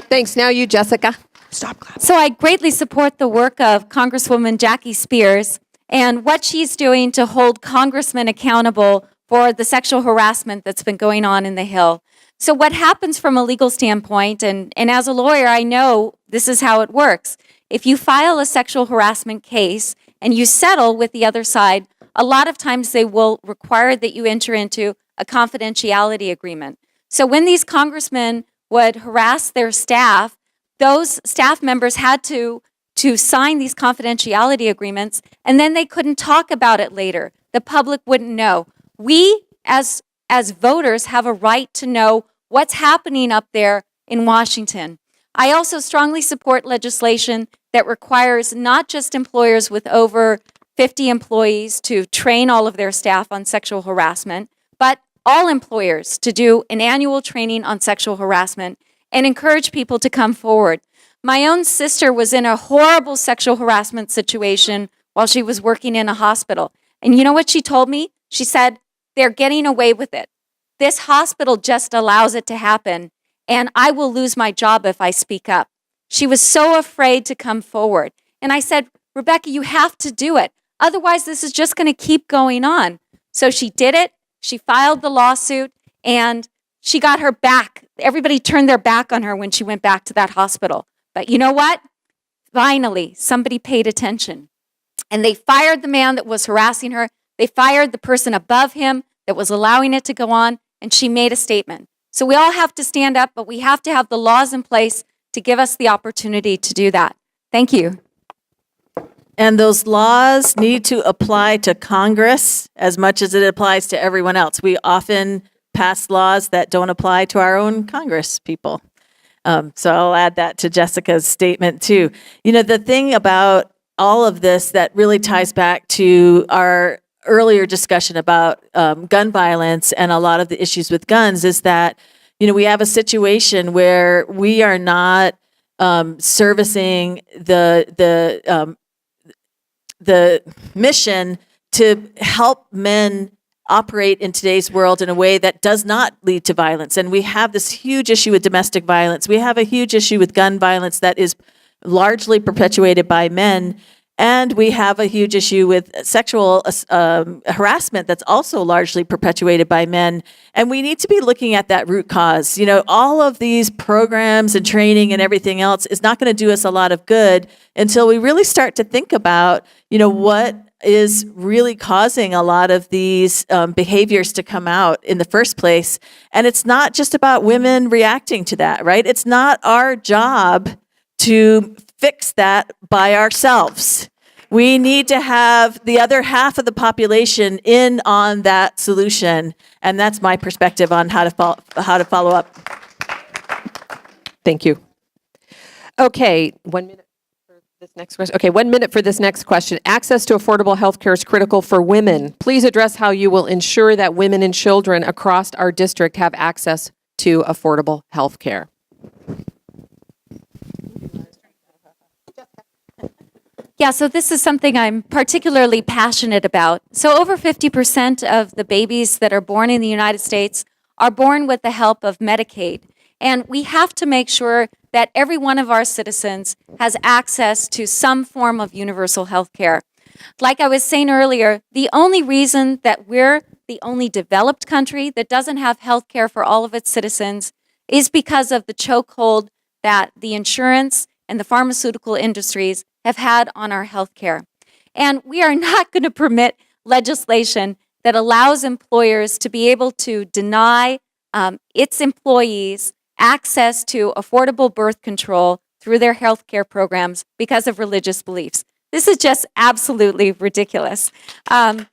Thanks. Now you, Jessica. Stop clapping. So I greatly support the work of Congresswoman Jackie Spears and what she's doing to hold congressmen accountable for the sexual harassment that's been going on in the Hill. So what happens from a legal standpoint, and as a lawyer, I know this is how it works. If you file a sexual harassment case and you settle with the other side, a lot of times they will require that you enter into a confidentiality agreement. So when these congressmen would harass their staff, those staff members had to sign these confidentiality agreements, and then they couldn't talk about it later. The public wouldn't know. We, as voters, have a right to know what's happening up there in Washington. I also strongly support legislation that requires not just employers with over 50 employees to train all of their staff on sexual harassment, but all employers to do an annual training on sexual harassment and encourage people to come forward. My own sister was in a horrible sexual harassment situation while she was working in a hospital. And you know what she told me? She said, they're getting away with it. This hospital just allows it to happen, and I will lose my job if I speak up. She was so afraid to come forward. And I said, Rebecca, you have to do it. Otherwise, this is just going to keep going on. So she did it. She filed the lawsuit, and she got her back. Everybody turned their back on her when she went back to that hospital. But you know what? Finally, somebody paid attention. And they fired the man that was harassing her. They fired the person above him that was allowing it to go on, and she made a statement. So we all have to stand up, but we have to have the laws in place to give us the opportunity to do that. Thank you. And those laws need to apply to Congress as much as it applies to everyone else. We often pass laws that don't apply to our own Congress people. So I'll add that to Jessica's statement too. You know, the thing about all of this that really ties back to our earlier discussion about gun violence and a lot of the issues with guns is that, you know, we have a situation where we are not servicing the mission to help men operate in today's world in a way that does not lead to violence. And we have this huge issue with domestic violence. We have a huge issue with gun violence that is largely perpetuated by men. And we have a huge issue with sexual harassment that's also largely perpetuated by men. And we need to be looking at that root cause. You know, all of these programs and training and everything else is not going to do us a lot of good until we really start to think about, you know, what is really causing a lot of these behaviors to come out in the first place. And it's not just about women reacting to that, right? It's not our job to fix that by ourselves. We need to have the other half of the population in on that solution. And that's my perspective on how to follow up. Thank you. Okay, 1 minute for this next question. Okay, 1 minute for this next question. Access to affordable health care is critical for women. Please address how you will ensure that women and children across our district have access to affordable health care. Yeah, so this is something I'm particularly passionate about. So over 50% of the babies that are born in the United States are born with the help of Medicaid. And we have to make sure that every one of our citizens has access to some form of universal health care. Like I was saying earlier, the only reason that we're the only developed country that doesn't have health care for all of its citizens is because of the chokehold that the insurance and the pharmaceutical industries have had on our health care. And we are not going to permit legislation that allows employers to be able to deny its employees access to affordable birth control through their health care programs because of religious beliefs. This is just absolutely ridiculous. And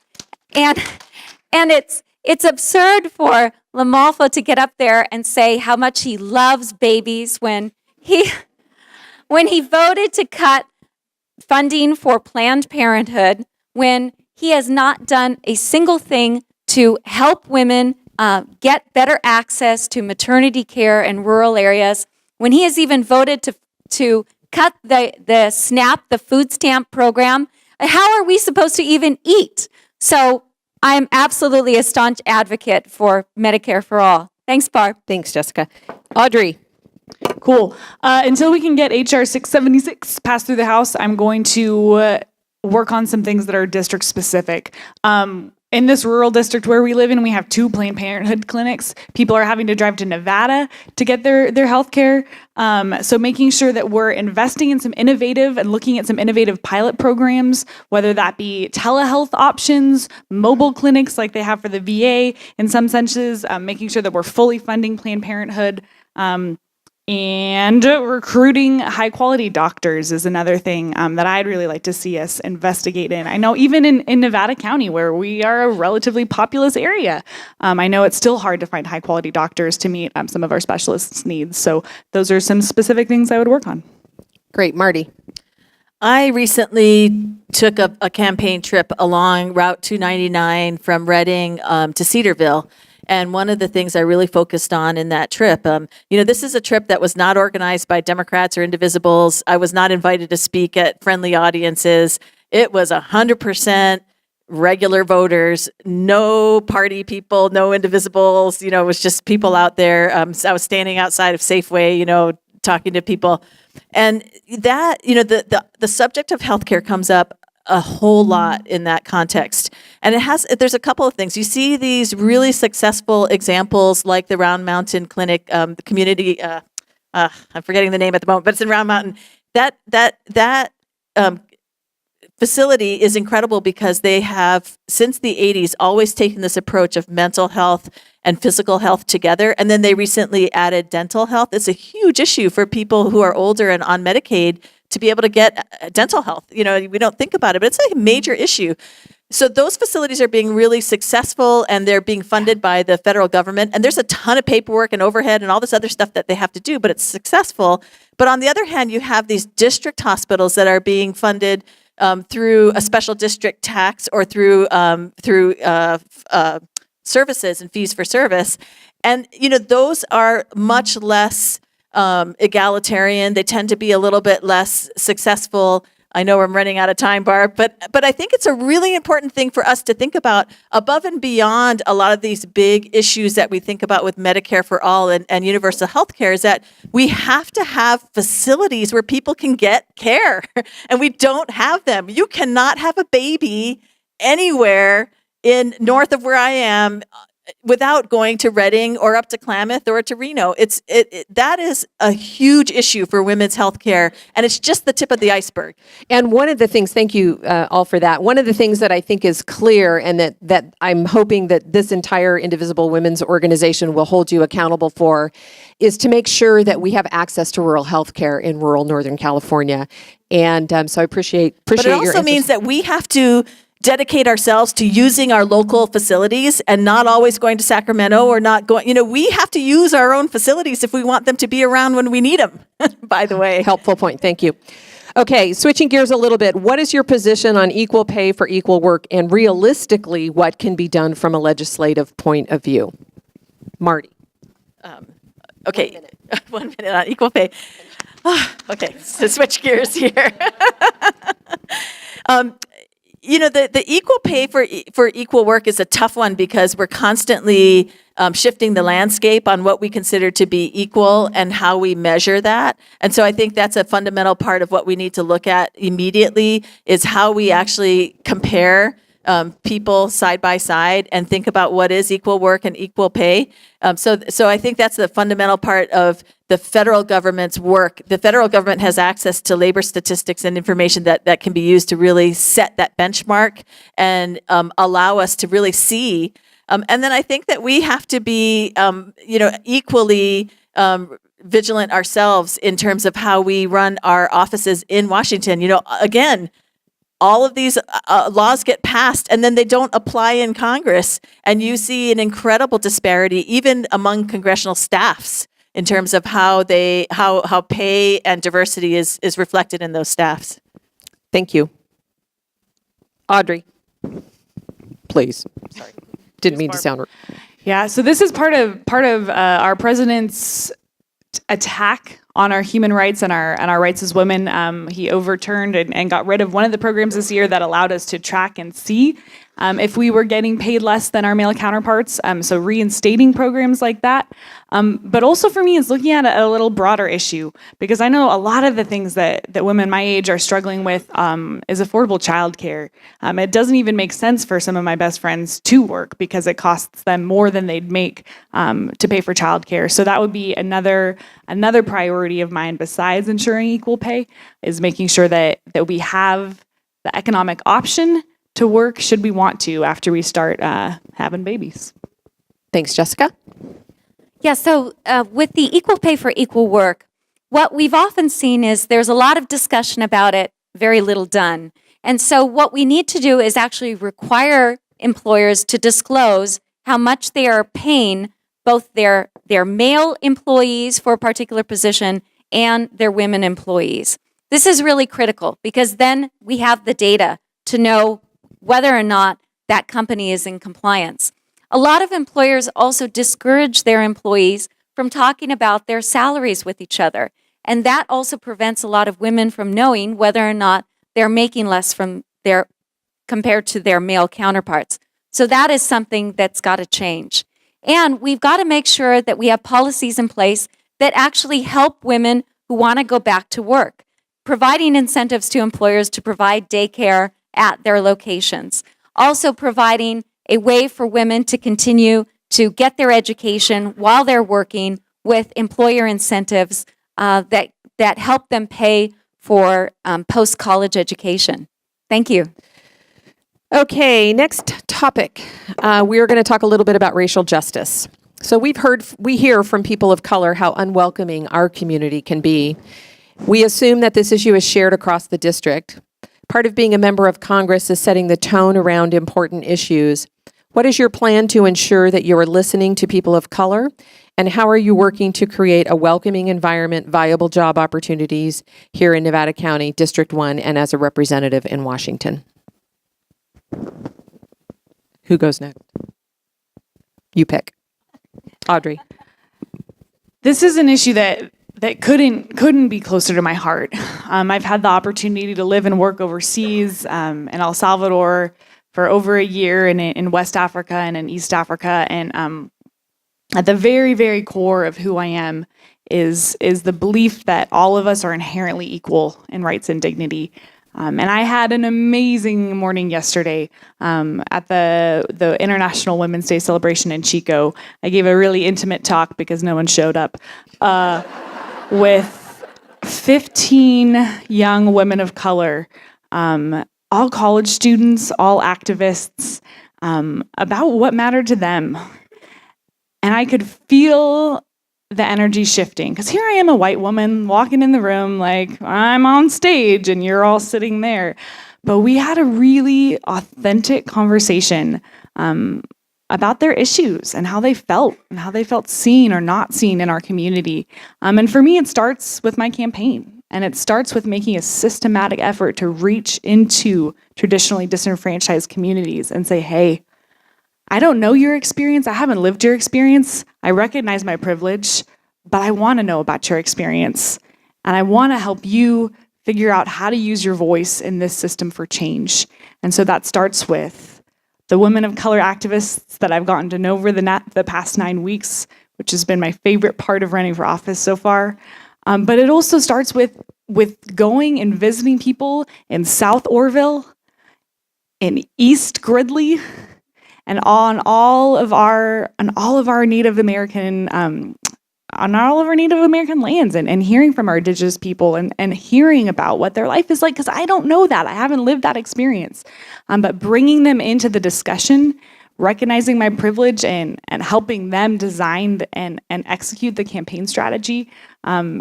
it's absurd for LaMalfa to get up there and say how much he loves babies when he voted to cut funding for Planned Parenthood, when he has not done a single thing to help women get better access to maternity care in rural areas, when he has even voted to cut the SNAP, the food stamp program. How are we supposed to even eat? So I'm absolutely a staunch advocate for Medicare for all. Thanks, Barb. Thanks, Jessica. Audrey. Cool. Until we can get HR 676 passed through the House, I'm going to work on some things that are district specific. In this rural district where we live in, we have 2 Planned Parenthood clinics. People are having to drive to Nevada to get their health care. So making sure that we're investing in some innovative and looking at some innovative pilot programs, whether that be telehealth options, mobile clinics like they have for the VA in some senses, making sure that we're fully funding Planned Parenthood. And recruiting high-quality doctors is another thing that I'd really like to see us investigate in. I know even in Nevada County, where we are a relatively populous area, I know it's still hard to find high-quality doctors to meet some of our specialists' needs. So those are some specific things I would work on. Great. Marty. I recently took a campaign trip along Route 299 from Reading to Cedarville. And one of the things I really focused on in that trip, this is a trip that was not organized by Democrats or Indivisibles. I was not invited to speak at friendly audiences. It was 100% regular voters, no party people, no Indivisibles. It was just people out there. I was standing outside of Safeway, talking to people. And that, the subject of healthcare comes up a whole lot in that context. And there's a couple of things. You see these really successful examples like the Round Mountain Clinic, the community, I'm forgetting the name at the moment, but it's in Round Mountain. That facility is incredible because they have, since the 80s, always taken this approach of mental health and physical health together. And then they recently added dental health. It's a huge issue for people who are older and on Medicaid to be able to get dental health. We don't think about it, but it's a major issue. So those facilities are being really successful, and they're being funded by the federal government. And there's a ton of paperwork and overhead and all this other stuff that they have to do, but it's successful. But on the other hand, you have these district hospitals that are being funded through a special district tax or through services and fees for service. And, those are much less egalitarian. They tend to be a little bit less successful. I know I'm running out of time, Barb, but I think it's a really important thing for us to think about above and beyond a lot of these big issues that we think about with Medicare for all and universal health care, is that we have to have facilities where people can get care, and we don't have them. You cannot have a baby anywhere in north of where I am without going to Reading or up to Klamath or to Reno. That is a huge issue for women's health care, and it's just the tip of the iceberg. And one of the things, thank you all for that. One of the things that I think is clear, and that I'm hoping that this entire Indivisible Women's Organization will hold you accountable for, is to make sure that we have access to rural health care in rural Northern California. And so I appreciate But it your also answers. means that we have to dedicate ourselves to using our local facilities and not always going to Sacramento or not going, we have to use our own facilities if we want them to be around when we need them, by the way. Helpful point. Thank you. Okay, switching gears a little bit. What is your position on equal pay for equal work, and realistically, what can be done from a legislative point of view? Marty. Okay, 1 minute on equal pay. Okay, so switch gears here. The equal pay for equal work is a tough one because we're constantly shifting the landscape on what we consider to be equal and how we measure that. And so I think that's a fundamental part of what we need to look at immediately is how we actually compare people side by side and think about what is equal work and equal pay. So I think that's the fundamental part of the federal government's work. The federal government has access to labor statistics and information that can be used to really set that benchmark and allow us to really see. And then I think that we have to be, equally vigilant ourselves in terms of how we run our offices in Washington. Again, all of these laws get passed and then they don't apply in Congress. And you see an incredible disparity even among congressional staffs in terms of how pay and diversity is reflected in those staffs. Thank you. Audrey. Please. Sorry. Didn't mean to sound... Yeah, so this is part of our president's attack on our human rights and our rights as women. He overturned and got rid of one of the programs this year that allowed us to track and see if we were getting paid less than our male counterparts. So reinstating programs like that. But also for me is looking at a little broader issue, because I know a lot of the things that women my age are struggling with is affordable childcare. It doesn't even make sense for some of my best friends to work because it costs them more than they'd make to pay for childcare. So that would be another priority of mine besides ensuring equal pay, is making sure that we have the economic option to work should we want to after we start having babies. Thanks, Jessica. Yeah, so with the equal pay for equal work, what we've often seen is there's a lot of discussion about it, very little done. And so what we need to do is actually require employers to disclose how much they are paying both their male employees for a particular position and their women employees. This is really critical because then we have the data to know whether or not that company is in compliance. A lot of employers also discourage their employees from talking about their salaries with each other. And that also prevents a lot of women from knowing whether or not they're making less compared to their male counterparts. So that is something that's got to change. And we've got to make sure that we have policies in place that actually help women who want to go back to work, providing incentives to employers to provide daycare at their locations. Also providing a way for women to continue to get their education while they're working with employer incentives that help them pay for post-college education. Thank you. Okay, next topic. We are going to talk a little bit about racial justice. So we hear from people of color how unwelcoming our community can be. We assume that this issue is shared across the district. Part of being a member of Congress is setting the tone around important issues. What is your plan to ensure that you are listening to people of color? And how are you working to create a welcoming environment, viable job opportunities here in Nevada County, District 1, and as a representative in Washington? Who goes next? You pick. Audrey. This is an issue that couldn't be closer to my heart. I've had the opportunity to live and work overseas in El Salvador for over a year, and in West Africa and in East Africa. And at the very, very core of who I am is the belief that all of us are inherently equal in rights and dignity. And I had an amazing morning yesterday at the International Women's Day celebration in Chico. I gave a really intimate talk because no one showed up with 15 young women of color, all college students, all activists, about what mattered to them. And I could feel the energy shifting, because here I am, a white woman walking in the room like I'm on stage and you're all sitting there. But we had a really authentic conversation about their issues and how they felt seen or not seen in our community. And for me, it starts with my campaign. And it starts with making a systematic effort to reach into traditionally disenfranchised communities and say, hey, I don't know your experience. I haven't lived your experience. I recognize my privilege, but I want to know about your experience. And I want to help you figure out how to use your voice in this system for change. And so that starts with the women of color activists that I've gotten to know over the past 9 weeks, which has been my favorite part of running for office so far. But it also starts with going and visiting people in South Orville, in East Gridley, and on all of our Native American lands, and hearing from our Indigenous people and hearing about what their life is like, because I don't know that. I haven't lived that experience. But bringing them into the discussion, recognizing my privilege and helping them design and execute the campaign strategy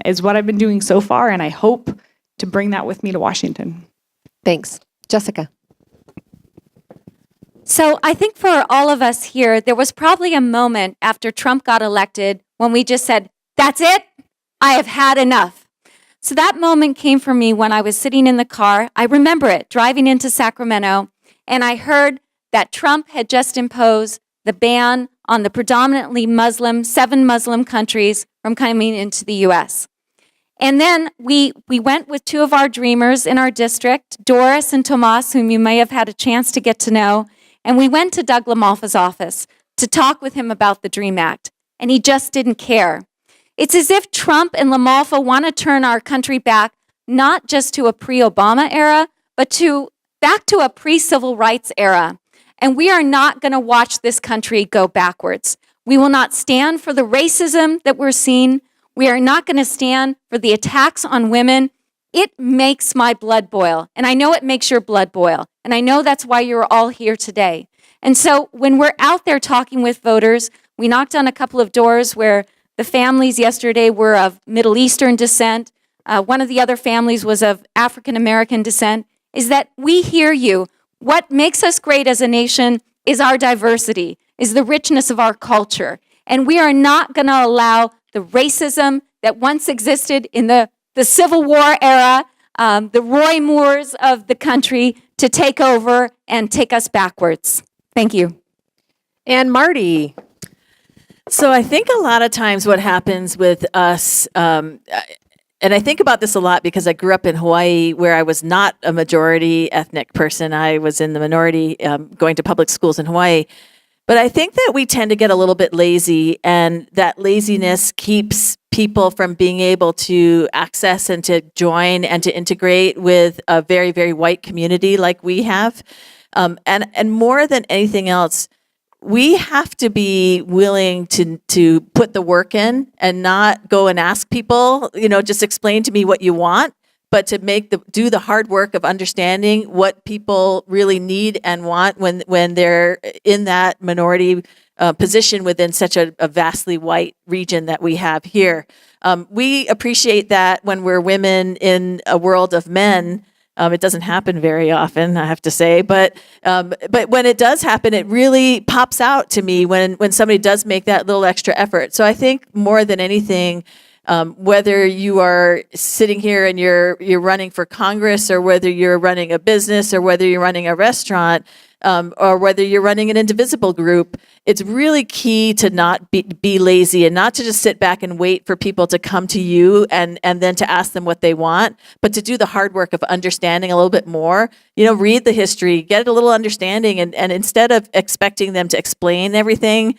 is what I've been doing so far, and I hope to bring that with me to Washington. Thanks. Jessica. So I think for all of us here, there was probably a moment after Trump got elected when we just said, that's it, I have had enough. So that moment came for me when I was sitting in the car. I remember it, driving into Sacramento, and I heard that Trump had just imposed the ban on the predominantly Muslim, 7 Muslim countries from coming into the U.S. And then we went with 2 of our dreamers in our district, Doris and Tomas, whom you may have had a chance to get to know. And we went to Doug LaMalfa's office to talk with him about the DREAM Act, and he just didn't care. It's as if Trump and LaMalfa want to turn our country back, not just to a pre-Obama era, but back to a pre-civil rights era. And we are not going to watch this country go backwards. We will not stand for the racism that we're seeing. We are not going to stand for the attacks on women. It makes my blood boil, and I know it makes your blood boil, and I know that's why you're all here today. And so when we're out there talking with voters, we knocked on a couple of doors where the families yesterday were of Middle Eastern descent. One of the other families was of African American descent, is that we hear you. What makes us great as a nation is our diversity, is the richness of our culture. And we are not going to allow the racism that once existed in the Civil War era, the Roy Moores of the country, to take over and take us backwards. Thank you. And Marty. So I think a lot of times what happens with us, and I think about this a lot because I grew up in Hawaii where I was not a majority ethnic person. I was in the minority going to public schools in Hawaii. But I think that we tend to get a little bit lazy, and that laziness keeps people from being able to access and to join and to integrate with a very, very white community like we have. And more than anything else, we have to be willing to put the work in and not go and ask people, just explain to me what you want, but to do the hard work of understanding what people really need and want when they're in that minority position within such a vastly white region that we have here. We appreciate that when we're women in a world of men. It doesn't happen very often, I have to say, but when it does happen, it really pops out to me when somebody does make that little extra effort. So I think more than anything, whether you are sitting here and you're running for Congress, or whether you're running a business, or whether you're running a restaurant, or whether you're running an Indivisible group, it's really key to not be lazy and not to just sit back and wait for people to come to you and then to ask them what they want, but to do the hard work of understanding a little bit more. Read the history, get a little understanding, and instead of expecting them to explain everything,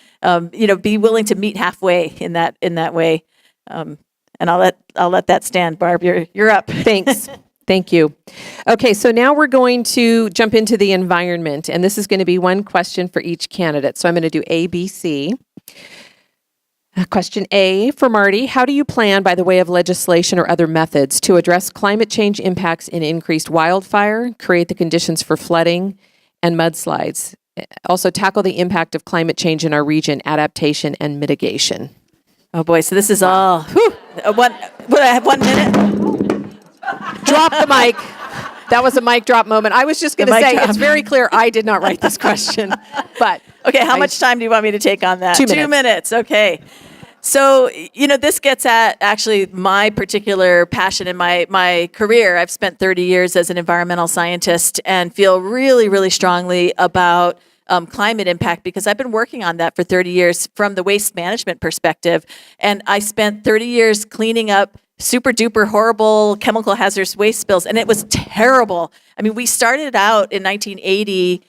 be willing to meet halfway in that way. And I'll let that stand. Barb, you're up. Thanks. Thank you. Okay, so now we're going to jump into the environment, and this is going to be one question for each candidate. So I'm going to do A, B, C. Question A for Marty: how do you plan, by the way of legislation or other methods, to address climate change impacts in increased wildfire, create the conditions for flooding and mudslides? Also, tackle the impact of climate change in our region, adaptation and mitigation. Oh boy, so this is all, would I have 1 minute? Drop the mic. That was a mic drop moment. I was just going to mic say, drop. it's very clear I did not write this question, but. Okay, how much time do you want me to take on that? 2 minutes. 2 minutes, okay. So, this gets at actually my particular passion in my career. I've spent 30 years as an environmental scientist and feel really, really strongly about climate impact because I've been working on that for 30 years from the waste management perspective. And I spent 30 years cleaning up super duper horrible chemical hazardous waste spills, and it was terrible. I mean, we started out in 1980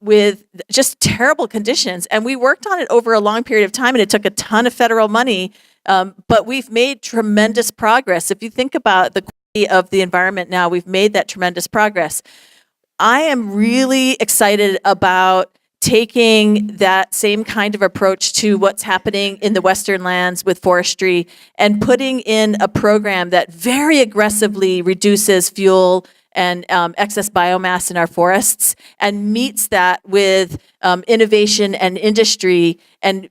with just terrible conditions. And we worked on it over a long period of time, and it took a ton of federal money. But we've made tremendous progress. If you think about the quality of the environment now, we've made that tremendous progress. I am really excited about taking that same kind of approach to what's happening in the Western lands with forestry and putting in a program that very aggressively reduces fuel and excess biomass in our forests, and meets that with innovation and industry. And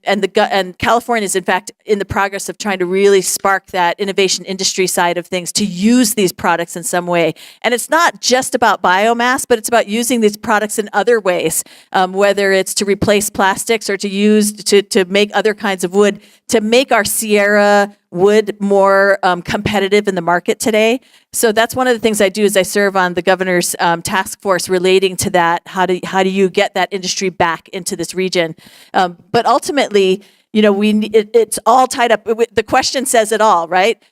California is in fact in the progress of trying to really spark that innovation industry side of things to use these products in some way. And it's not just about biomass, but it's about using these products in other ways, whether it's to replace plastics or to use to make other kinds of wood, to make our Sierra wood more competitive in the market today. So that's one of the things I do is I serve on the governor's task force relating to that. How do you get that industry back into this region? But ultimately, it's all tied up. The question says it all, right?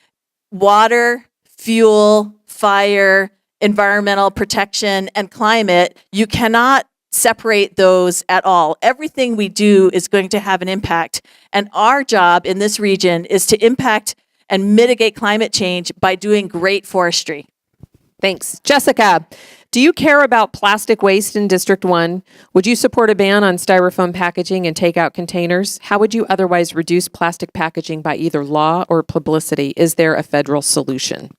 Water, fuel, fire, environmental protection, and climate. You cannot separate those at all. Everything we do is going to have an impact. And our job in this region is to impact and mitigate climate change by doing great forestry. Thanks. Jessica, do you care about plastic waste in District 1? Would you support a ban on styrofoam packaging and takeout containers? How would you otherwise reduce plastic packaging by either law or publicity? Is there a federal solution?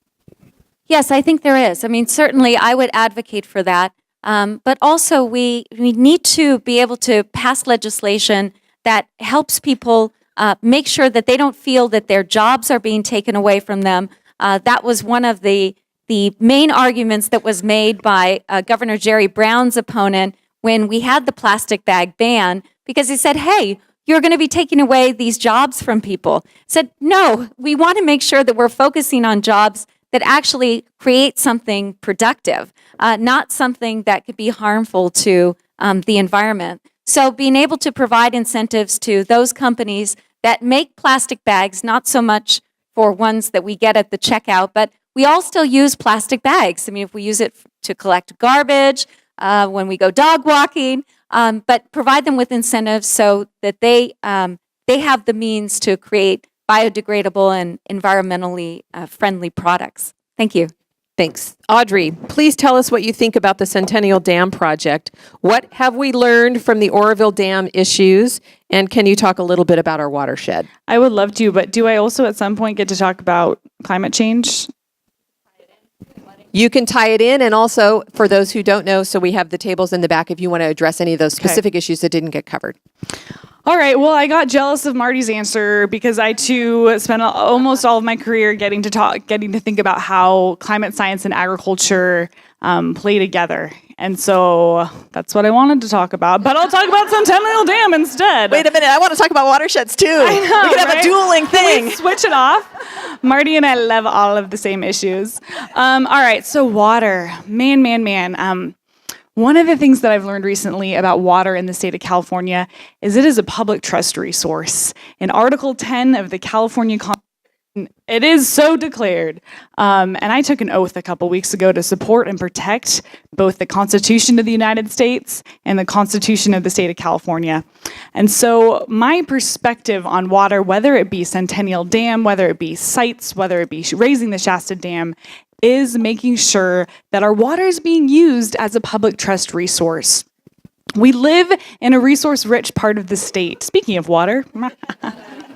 Yes, I think there is. I mean, certainly I would advocate for that. But also we need to be able to pass legislation that helps people make sure that they don't feel that their jobs are being taken away from them. That was one of the main arguments that was made by Governor Jerry Brown's opponent when we had the plastic bag ban, because he said, hey, you're going to be taking away these jobs from people. Said, no, we want to make sure that we're focusing on jobs that actually create something productive, not something that could be harmful to the environment. So being able to provide incentives to those companies that make plastic bags, not so much for ones that we get at the checkout, but we all still use plastic bags. I mean, if we use it to collect garbage, when we go dog walking, but provide them with incentives so that they have the means to create biodegradable and environmentally friendly products. Thank you. Thanks. Audrey, please tell us what you think about the Centennial Dam project. What have we learned from the Oroville Dam issues? And can you talk a little bit about our watershed? I would love to, but do I also at some point get to talk about climate change? You can tie it in, and also, for those who don't know, so we have the tables in the back if you want to address any of those specific issues that didn't get covered. All right, well, I got jealous of Marty's answer because I too spent almost all of my career getting to think about how climate science and agriculture play together. And so that's what I wanted to talk about. But I'll talk about Centennial Dam instead. Wait a minute, I want to talk about watersheds too. I know, we can have a dueling thing. Can we switch it off? Marty and I love all of the same issues. All right, so water. Man. One of the things that I've learned recently about water in the state of California is it is a public trust resource. In Article 10 of the California Constitution, it is so declared. And I took an oath a couple weeks ago to support and protect both the Constitution of the United States and the Constitution of the state of California. And so my perspective on water, whether it be Centennial Dam, whether it be sites, whether it be raising the Shasta Dam, is making sure that our water is being used as a public trust resource. We live in a resource-rich part of the state. Speaking of water,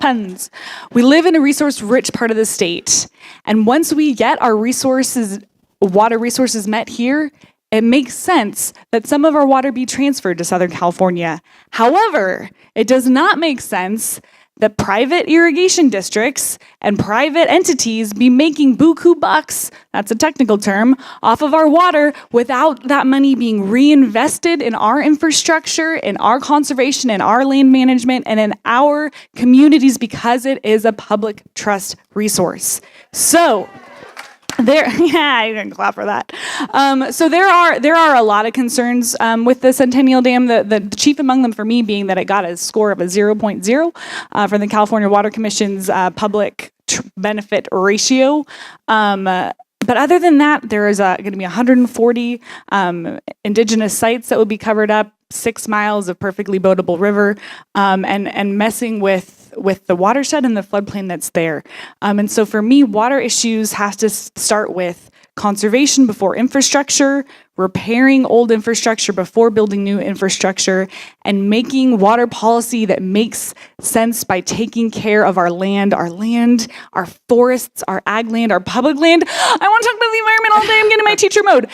puns. We live in a resource-rich part of the state. And once we get our water resources met here, it makes sense that some of our water be transferred to Southern California. However, it does not make sense that private irrigation districts and private entities be making buku bucks, that's a technical term, off of our water without that money being reinvested in our infrastructure, in our conservation, in our land management, and in our communities because it is a public trust resource. So, I didn't clap for that. So there are a lot of concerns with the Centennial Dam. The chief among them for me being that it got a score of a 0.0 from the California Water Commission's public benefit ratio. But other than that, there is going to be 140 indigenous sites that will be covered up, 6 miles of perfectly boatable river, and messing with the watershed and the floodplain that's there. And so for me, water issues has to start with conservation before infrastructure, repairing old infrastructure before building new infrastructure, and making water policy that makes sense by taking care of our land, our forests, our ag land, our public land. I want to talk about the environment all day. I'm getting my teacher mode.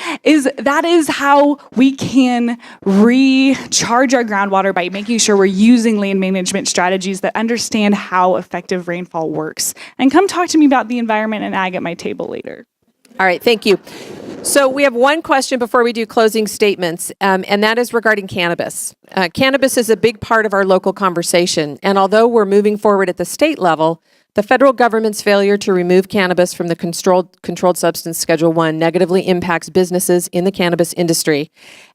That is how we can recharge our groundwater by making sure we're using land management strategies that understand how effective rainfall works. And come talk to me about the environment and ag at my table later. All right, thank you. So we have one question before we do closing statements, and that is regarding cannabis. Cannabis is a big part of our local conversation, and although we're moving forward at the state level, the federal government's failure to remove cannabis from the Controlled Substance Schedule I negatively impacts businesses in the cannabis industry.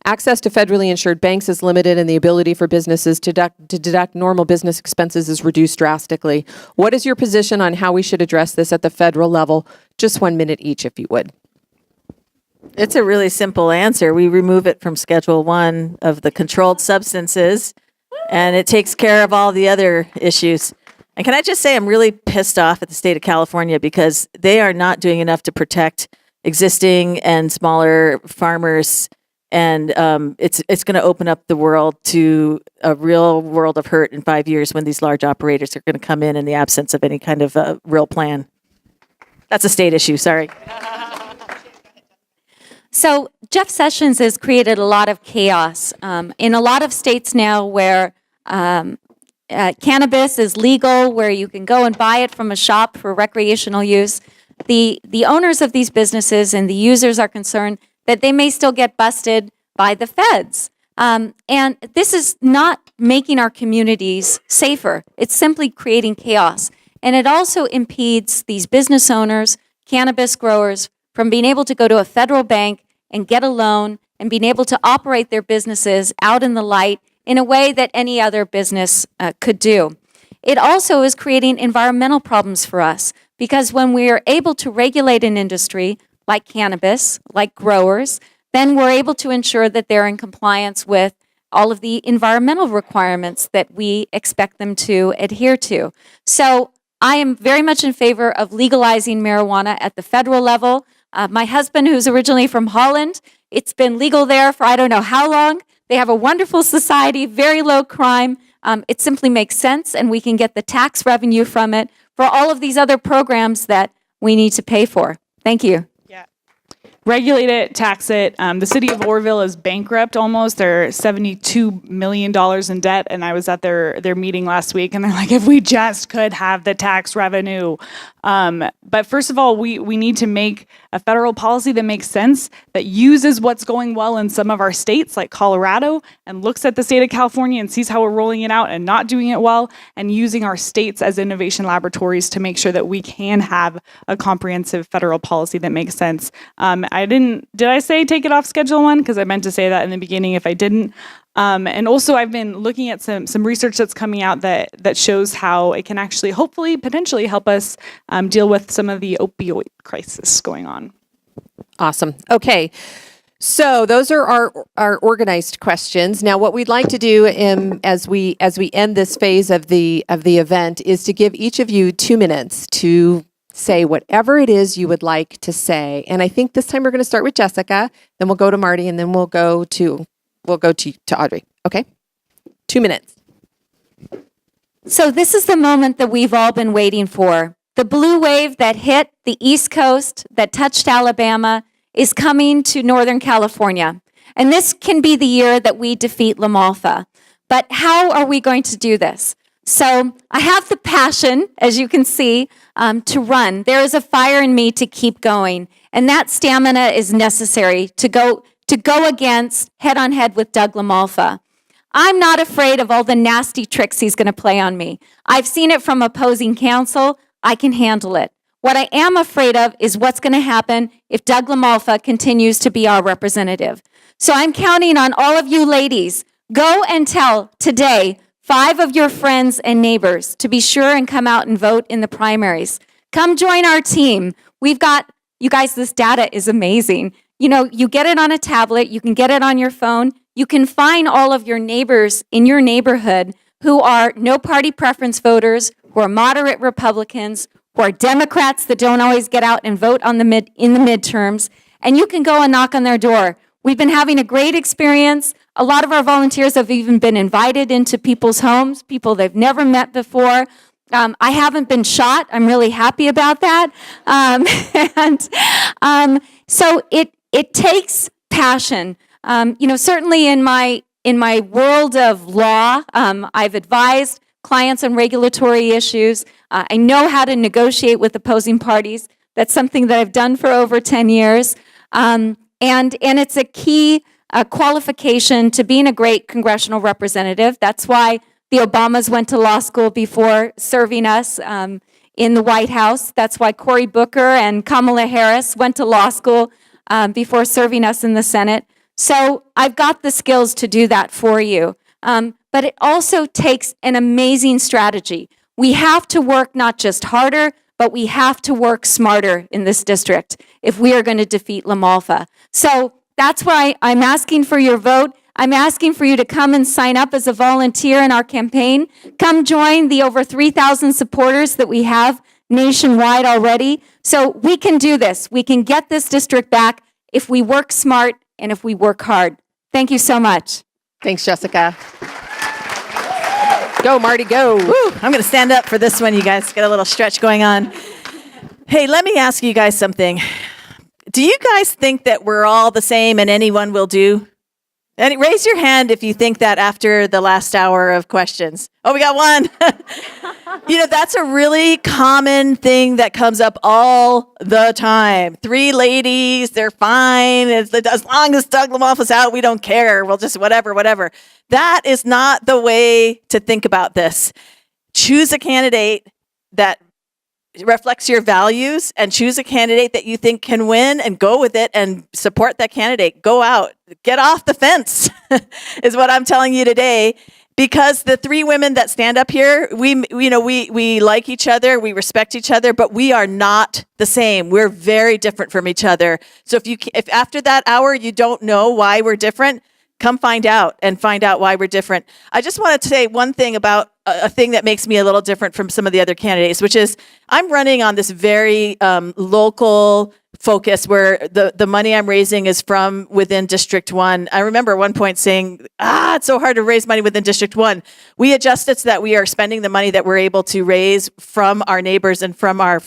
Access to federally insured banks is limited, and the ability for businesses to deduct normal business expenses is reduced drastically. What is your position on how we should address this at the federal level? Just 1 minute each, if you would. It's a really simple answer. We remove it from Schedule 1 of the controlled substances, and it takes care of all the other issues. And can I just say I'm really pissed off at the state of California because they are not doing enough to protect existing and smaller farmers, and it's going to open up the world to a real world of hurt in 5 years when these large operators are going to come in the absence of any kind of real plan. That's a state issue, sorry. So Jeff Sessions has created a lot of chaos in a lot of states now where cannabis is legal, where you can go and buy it from a shop for recreational use. The owners of these businesses and the users are concerned that they may still get busted by the feds. And this is not making our communities safer. It's simply creating chaos. And it also impedes these business owners, cannabis growers, from being able to go to a federal bank and get a loan and being able to operate their businesses out in the light in a way that any other business could do. It also is creating environmental problems for us because when we are able to regulate an industry like cannabis, like growers, then we're able to ensure that they're in compliance with all of the environmental requirements that we expect them to adhere to. So I am very much in favor of legalizing marijuana at the federal level. My husband, who's originally from Holland, it's been legal there for I don't know how long. They have a wonderful society, very low crime. It simply makes sense, and we can get the tax revenue from it for all of these other programs that we need to pay for. Thank you. Regulate it, tax it. The city of Orville is bankrupt almost. They're $72 million in debt, and I was at their meeting last week, and they're like, if we just could have the tax revenue. But first of all, we need to make a federal policy that makes sense, that uses what's going well in some of our states, like Colorado, and looks at the state of California and sees how we're rolling it out and not doing it well, and using our states as innovation laboratories to make sure that we can have a comprehensive federal policy that makes sense. Did I say take it off Schedule 1? Because I meant to say that in the beginning if I didn't. And also I've been looking at some research that's coming out that shows how it can actually hopefully potentially help us deal with some of the opioid crisis going on. Awesome. Okay. So those are our organized questions. Now, what we'd like to do as we end this phase of the event is to give each of you 2 minutes to say whatever it is you would like to say. And I think this time we're going to start with Jessica, then we'll go to Marty, and then we'll go to Audrey. Okay? 2 minutes. So this is the moment that we've all been waiting for. The blue wave that hit the East Coast, that touched Alabama, is coming to Northern California. And this can be the year that we defeat La Malfa. But how are we going to do this? So I have the passion, as you can see, to run. There is a fire in me to keep going. And that stamina is necessary to go against head-on-head with Doug La Malfa. I'm not afraid of all the nasty tricks he's going to play on me. I've seen it from opposing counsel. I can handle it. What I am afraid of is what's going to happen if Doug La Malfa continues to be our representative. So I'm counting on all of you ladies. Go and tell today 5 of your friends and neighbors to be sure and come out and vote in the primaries. Come join our team. We've got, you guys, this data is amazing. You know, you get it on a tablet, you can get it on your phone. You can find all of your neighbors in your neighborhood who are no party preference voters, who are moderate Republicans, who are Democrats that don't always get out and vote in the midterms, and you can go and knock on their door. We've been having a great experience. A lot of our volunteers have even been invited into people's homes, people they've never met before. I haven't been shot. I'm really happy about that. So it takes passion. Certainly in my world of law, I've advised clients on regulatory issues. I know how to negotiate with opposing parties. That's something that I've done for over 10 years. And it's a key qualification to being a great congressional representative. That's why the Obamas went to law school before serving us in the White House. That's why Cory Booker and Kamala Harris went to law school before serving us in the Senate. So I've got the skills to do that for you. But it also takes an amazing strategy. We have to work not just harder, but we have to work smarter in this district if we are going to defeat La Malfa. So that's why I'm asking for your vote. I'm asking for you to come and sign up as a volunteer in our campaign. Come join the over 3,000 supporters that we have nationwide already. So we can do this. We can get this district back if we work smart and if we work hard. Thank you so much. Thanks, Jessica. Go, Marty, go. Woo, I'm going to stand up for this one, you guys. Get a little stretch going on. Hey, let me ask you guys something. Do you guys think that we're all the same and anyone will do? And raise your hand if you think that after the last hour of questions. Oh, we got one. That's a really common thing that comes up all the time. 3 ladies, they're fine. As long as Doug La Malfa's out, we don't care. We'll just whatever. That is not the way to think about this. Choose a candidate that reflects your values and choose a candidate that you think can win and go with it and support that candidate. Go out, get off the fence is what I'm telling you today. Because the 3 women that stand up here, we like each other, we respect each other, but we are not the same. We're very different from each other. So if after that hour you don't know why we're different, come find out why we're different. I just wanted to say one thing about a thing that makes me a little different from some of the other candidates, which is I'm running on this very local focus where the money I'm raising is from within District 1. I remember at one point saying, it's so hard to raise money within District 1. We adjusted so that we are spending the money that we're able to raise from our neighbors and from our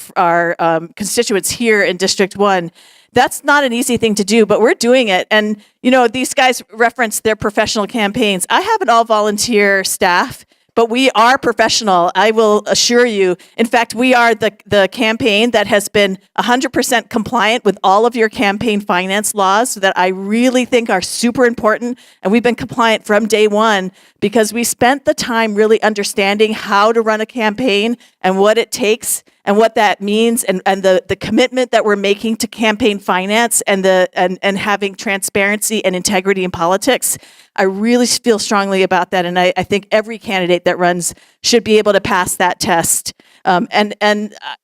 constituents here in District 1. That's not an easy thing to do, but we're doing it. And, these guys reference their professional campaigns. I have an all-volunteer staff, but we are professional, I will assure you. In fact, we are the campaign that has been 100% compliant with all of your campaign finance laws that I really think are super important. And we've been compliant from day one because we spent the time really understanding how to run a campaign and what it takes and what that means and the commitment that we're making to campaign finance and having transparency and integrity in politics. I really feel strongly about that, and I think every candidate that runs should be able to pass that test. I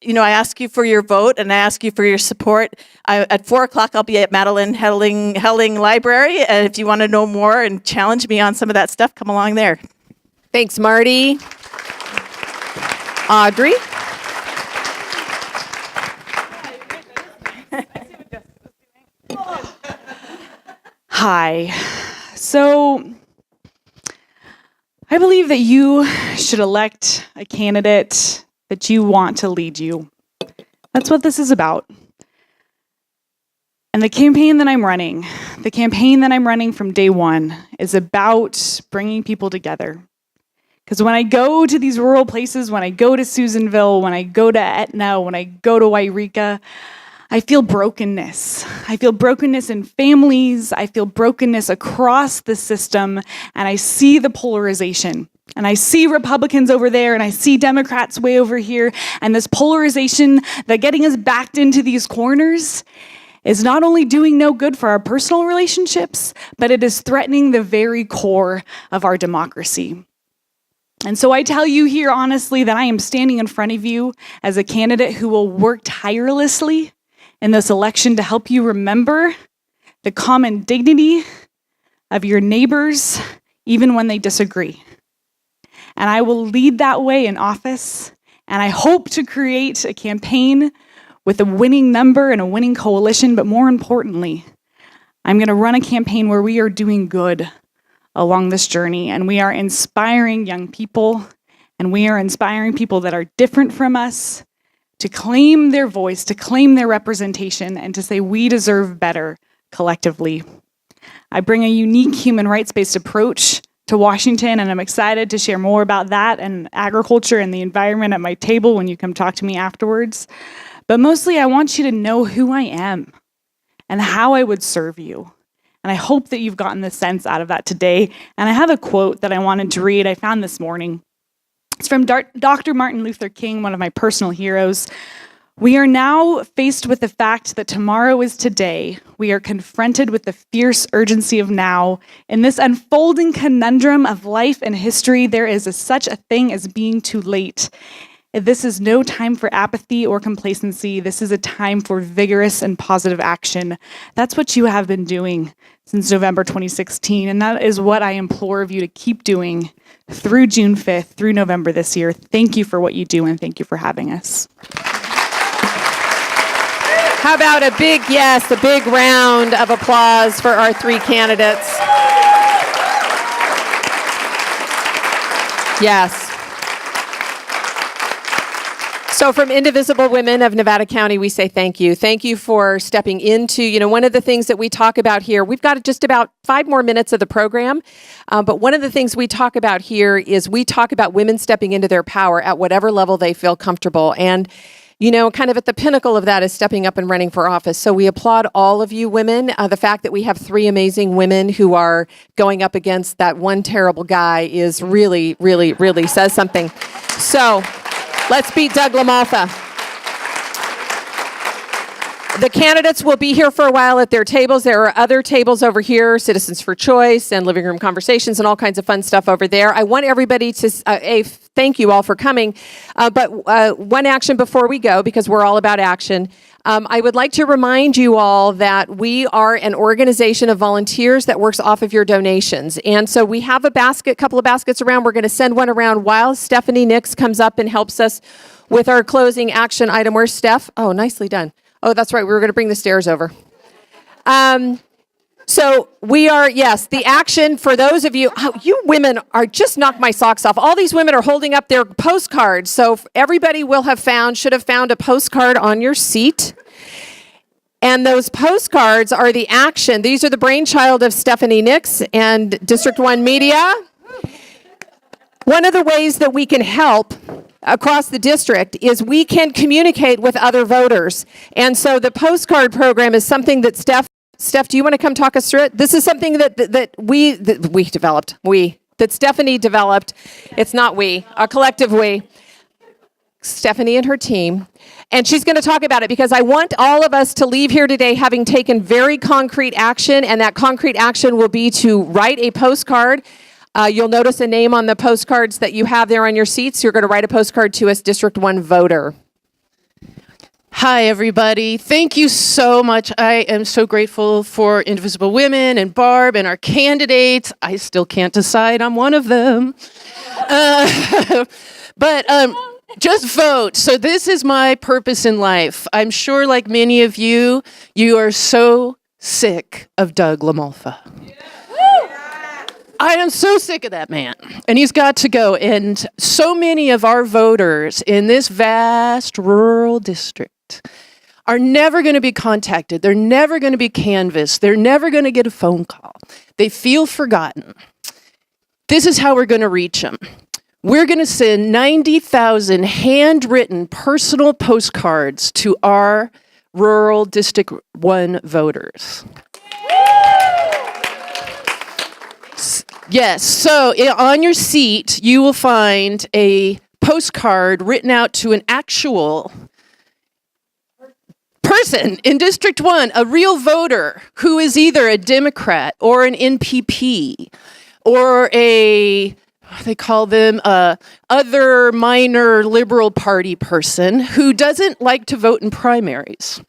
ask you for your vote, and I ask you for your support. At 4:00, I'll be at Madeline Helling Library, and if you want to know more and challenge me on some of that stuff, come along there. Thanks, Marty. Audrey? Hi. So, I believe that you should elect a candidate that you want to lead you. That's what this is about. And the campaign that I'm running from day one, is about bringing people together. Because when I go to these rural places, when I go to Susanville, when I go to Etna, when I go to Wairika, I feel brokenness. I feel brokenness in families. I feel brokenness across the system. And I see the polarization. And I see Republicans over there, and I see Democrats way over here. And this polarization that getting us backed into these corners is not only doing no good for our personal relationships, but it is threatening the very core of our democracy. And so I tell you here honestly that I am standing in front of you as a candidate who will work tirelessly in this election to help you remember the common dignity of your neighbors, even when they disagree. And I will lead that way in office, and I hope to create a campaign with a winning number and a winning coalition, but more importantly, I'm going to run a campaign where we are doing good along this journey, and we are inspiring young people, and we are inspiring people that are different from us to claim their voice, to claim their representation, and to say we deserve better collectively. I bring a unique human rights-based approach to Washington, and I'm excited to share more about that and agriculture and the environment at my table when you come talk to me afterwards. But mostly, I want you to know who I am and how I would serve you. And I hope that you've gotten the sense out of that today. And I have a quote that I wanted to read I found this morning. It's from Dr. Martin Luther King, one of my personal heroes. We are now faced with the fact that tomorrow is today. We are confronted with the fierce urgency of now. In this unfolding conundrum of life and history, there is such a thing as being too late. This is no time for apathy or complacency. This is a time for vigorous and positive action. That's what you have been doing since November 2016, and that is what I implore of you to keep doing through June 5th, through November this year. Thank you for what you do, and thank you for having us. How about a big yes, a big round of applause for our three candidates? Yes. So from Indivisible Women of Nevada County, we say thank you. Thank you for stepping into, one of the things that we talk about here, we've got just about 5 more minutes of the program, but one of the things we talk about here is we talk about women stepping into their power at whatever level they feel comfortable. And, kind of at the pinnacle of that is stepping up and running for office. So we applaud all of you women. The fact that we have 3 amazing women who are going up against that one terrible guy is really, really, really says something. So let's beat Doug LaMalfa. The candidates will be here for a while at their tables. There are other tables over here, Citizens for Choice and Living Room Conversations and all kinds of fun stuff over there. I want everybody to, thank you all for coming, but one action before we go, because we're all about action. I would like to remind you all that we are an organization of volunteers that works off of your donations. And so we have a couple of baskets around. We're going to send one around while Stephanie Nix comes up and helps us with our closing action item. Where's Steph? Oh, nicely done. Oh, that's right. We were going to bring the stairs over. So we are, yes, the action for those of you, you women are just knocked my socks off. All these women are holding up their postcards. So everybody should have found a postcard on your seat. And those postcards are the action. These are the brainchild of Stephanie Nix and District 1 Media. One of the ways that we can help across the district is we can communicate with other voters. And so the postcard program is something that Steph, do you want to come talk us through it? This is something that Stephanie developed. It's not we, a collective we. Stephanie and her team. And she's going to talk about it because I want all of us to leave here today having taken very concrete action, and that concrete action will be to write a postcard. You'll notice a name on the postcards that you have there on your seats. You're going to write a postcard to us, District 1 voter. Hi, everybody. Thank you so much. I am so grateful for Indivisible Women and Barb and our candidates. I still can't decide on one of them. But just vote. So this is my purpose in life. I'm sure like many of you, you are so sick of Doug LaMalfa. I am so sick of that man, and he's got to go. And so many of our voters in this vast rural district are never going to be contacted. They're never going to be canvassed. They're never going to get a phone call. They feel forgotten. This is how we're going to reach them. We're going to send 90,000 handwritten personal postcards to our rural District 1 voters. Yes, so on your seat, you will find a postcard written out to an actual person in District 1, a real voter who is either a Democrat or an NPP or they call them other minor liberal party person who doesn't like to vote in primaries.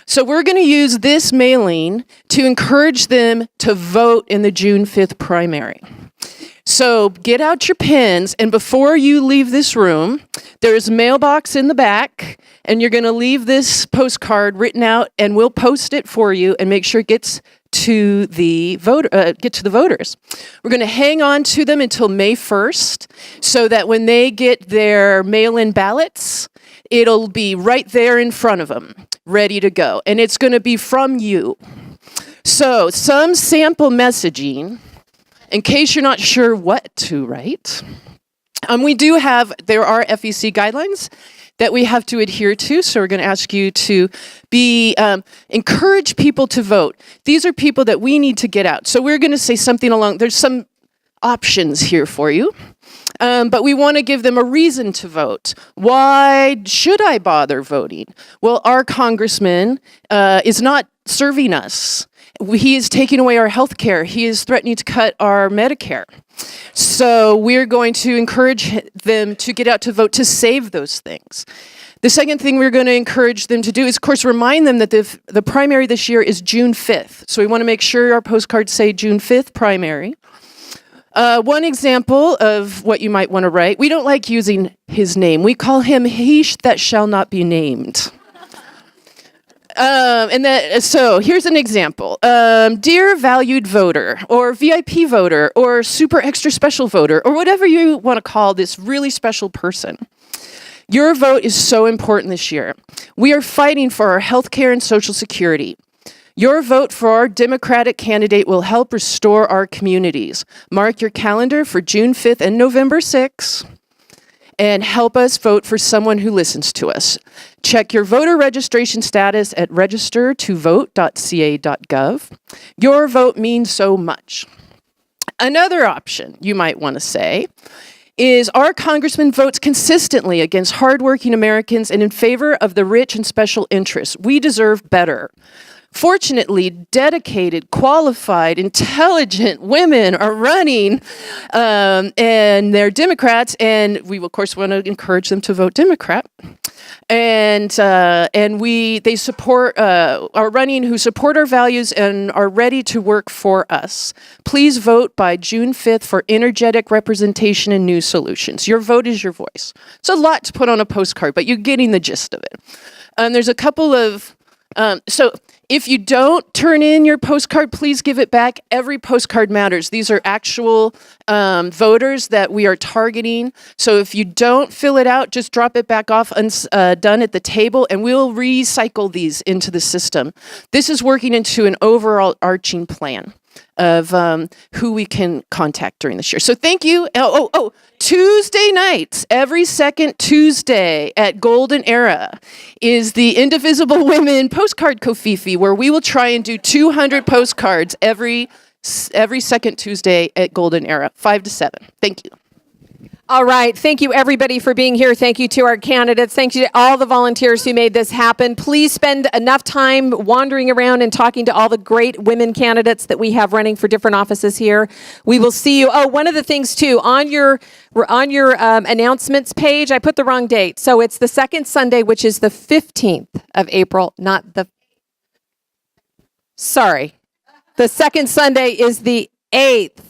So we're going to use this mailing to encourage them to vote in the June 5th primary. So get out your pens, and before you leave this room, there's a mailbox in the back, and you're going to leave this postcard written out, and we'll post it for you and make sure it gets to the voters. We're going to hang on to them until May 1st so that when they get their mail-in ballots, it'll be right there in front of them, ready to go. And it's going to be from you. So some sample messaging, in case you're not sure what to write. There are FEC guidelines that we have to adhere to, so we're going to ask you to encourage people to vote. These are people that we need to get out. So we're going to say something there's some options here for you, but we want to give them a reason to vote. Why should I bother voting? Well, our congressman is not serving us. He is taking away our health care. He is threatening to cut our Medicare. So we're going to encourage them to get out to vote to save those things. The second thing we're going to encourage them to do is, of course, remind them that the primary this year is June 5th. So we want to make sure our postcards say June 5th primary. One example of what you might want to write, we don't like using his name. We call him he that shall not be named. So here's an example. Dear valued voter, or VIP voter, or super extra special voter, or whatever you want to call this really special person. Your vote is so important this year. We are fighting for our health care and Social Security. Your vote for our Democratic candidate will help restore our communities. Mark your calendar for June 5th and November 6th. And help us vote for someone who listens to us. Check your voter registration status at registertovote.ca.gov. Your vote means so much. Another option you might want to say is our congressman votes consistently against hardworking Americans and in favor of the rich and special interests. We deserve better. Fortunately, dedicated, qualified, intelligent women are running, and they're Democrats, and we, of course, want to encourage them to vote Democrat. And they support, are running who support our values and are ready to work for us. Please vote by June 5th for energetic representation and new solutions. Your vote is your voice. It's a lot to put on a postcard, but you're getting the gist of it. There's a couple of, so if you don't turn in your postcard, please give it back. Every postcard matters. These are actual voters that we are targeting. So if you don't fill it out, just drop it back off done at the table, and we'll recycle these into the system. This is working into an overall arching plan of who we can contact during this year. So thank you. Tuesday nights, every second Tuesday at Golden Era is the Indivisible Women Postcard Kofifi, where we will try and do 200 postcards every second Tuesday at Golden Era, 5 to 7. Thank you. All right. Thank you, everybody, for being here. Thank you to our candidates. Thank you to all the volunteers who made this happen. Please spend enough time wandering around and talking to all the great women candidates that we have running for different offices here. We will see you. Oh, one of the things, too, on your announcements page, I put the wrong date. So it's the second Sunday, which is the 15th of April, not the... Sorry. The second Sunday is the 8th.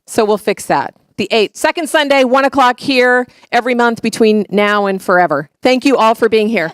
So we'll fix that. The 8th. Second Sunday, 1 o'clock here every month between now and forever. Thank you all for being here.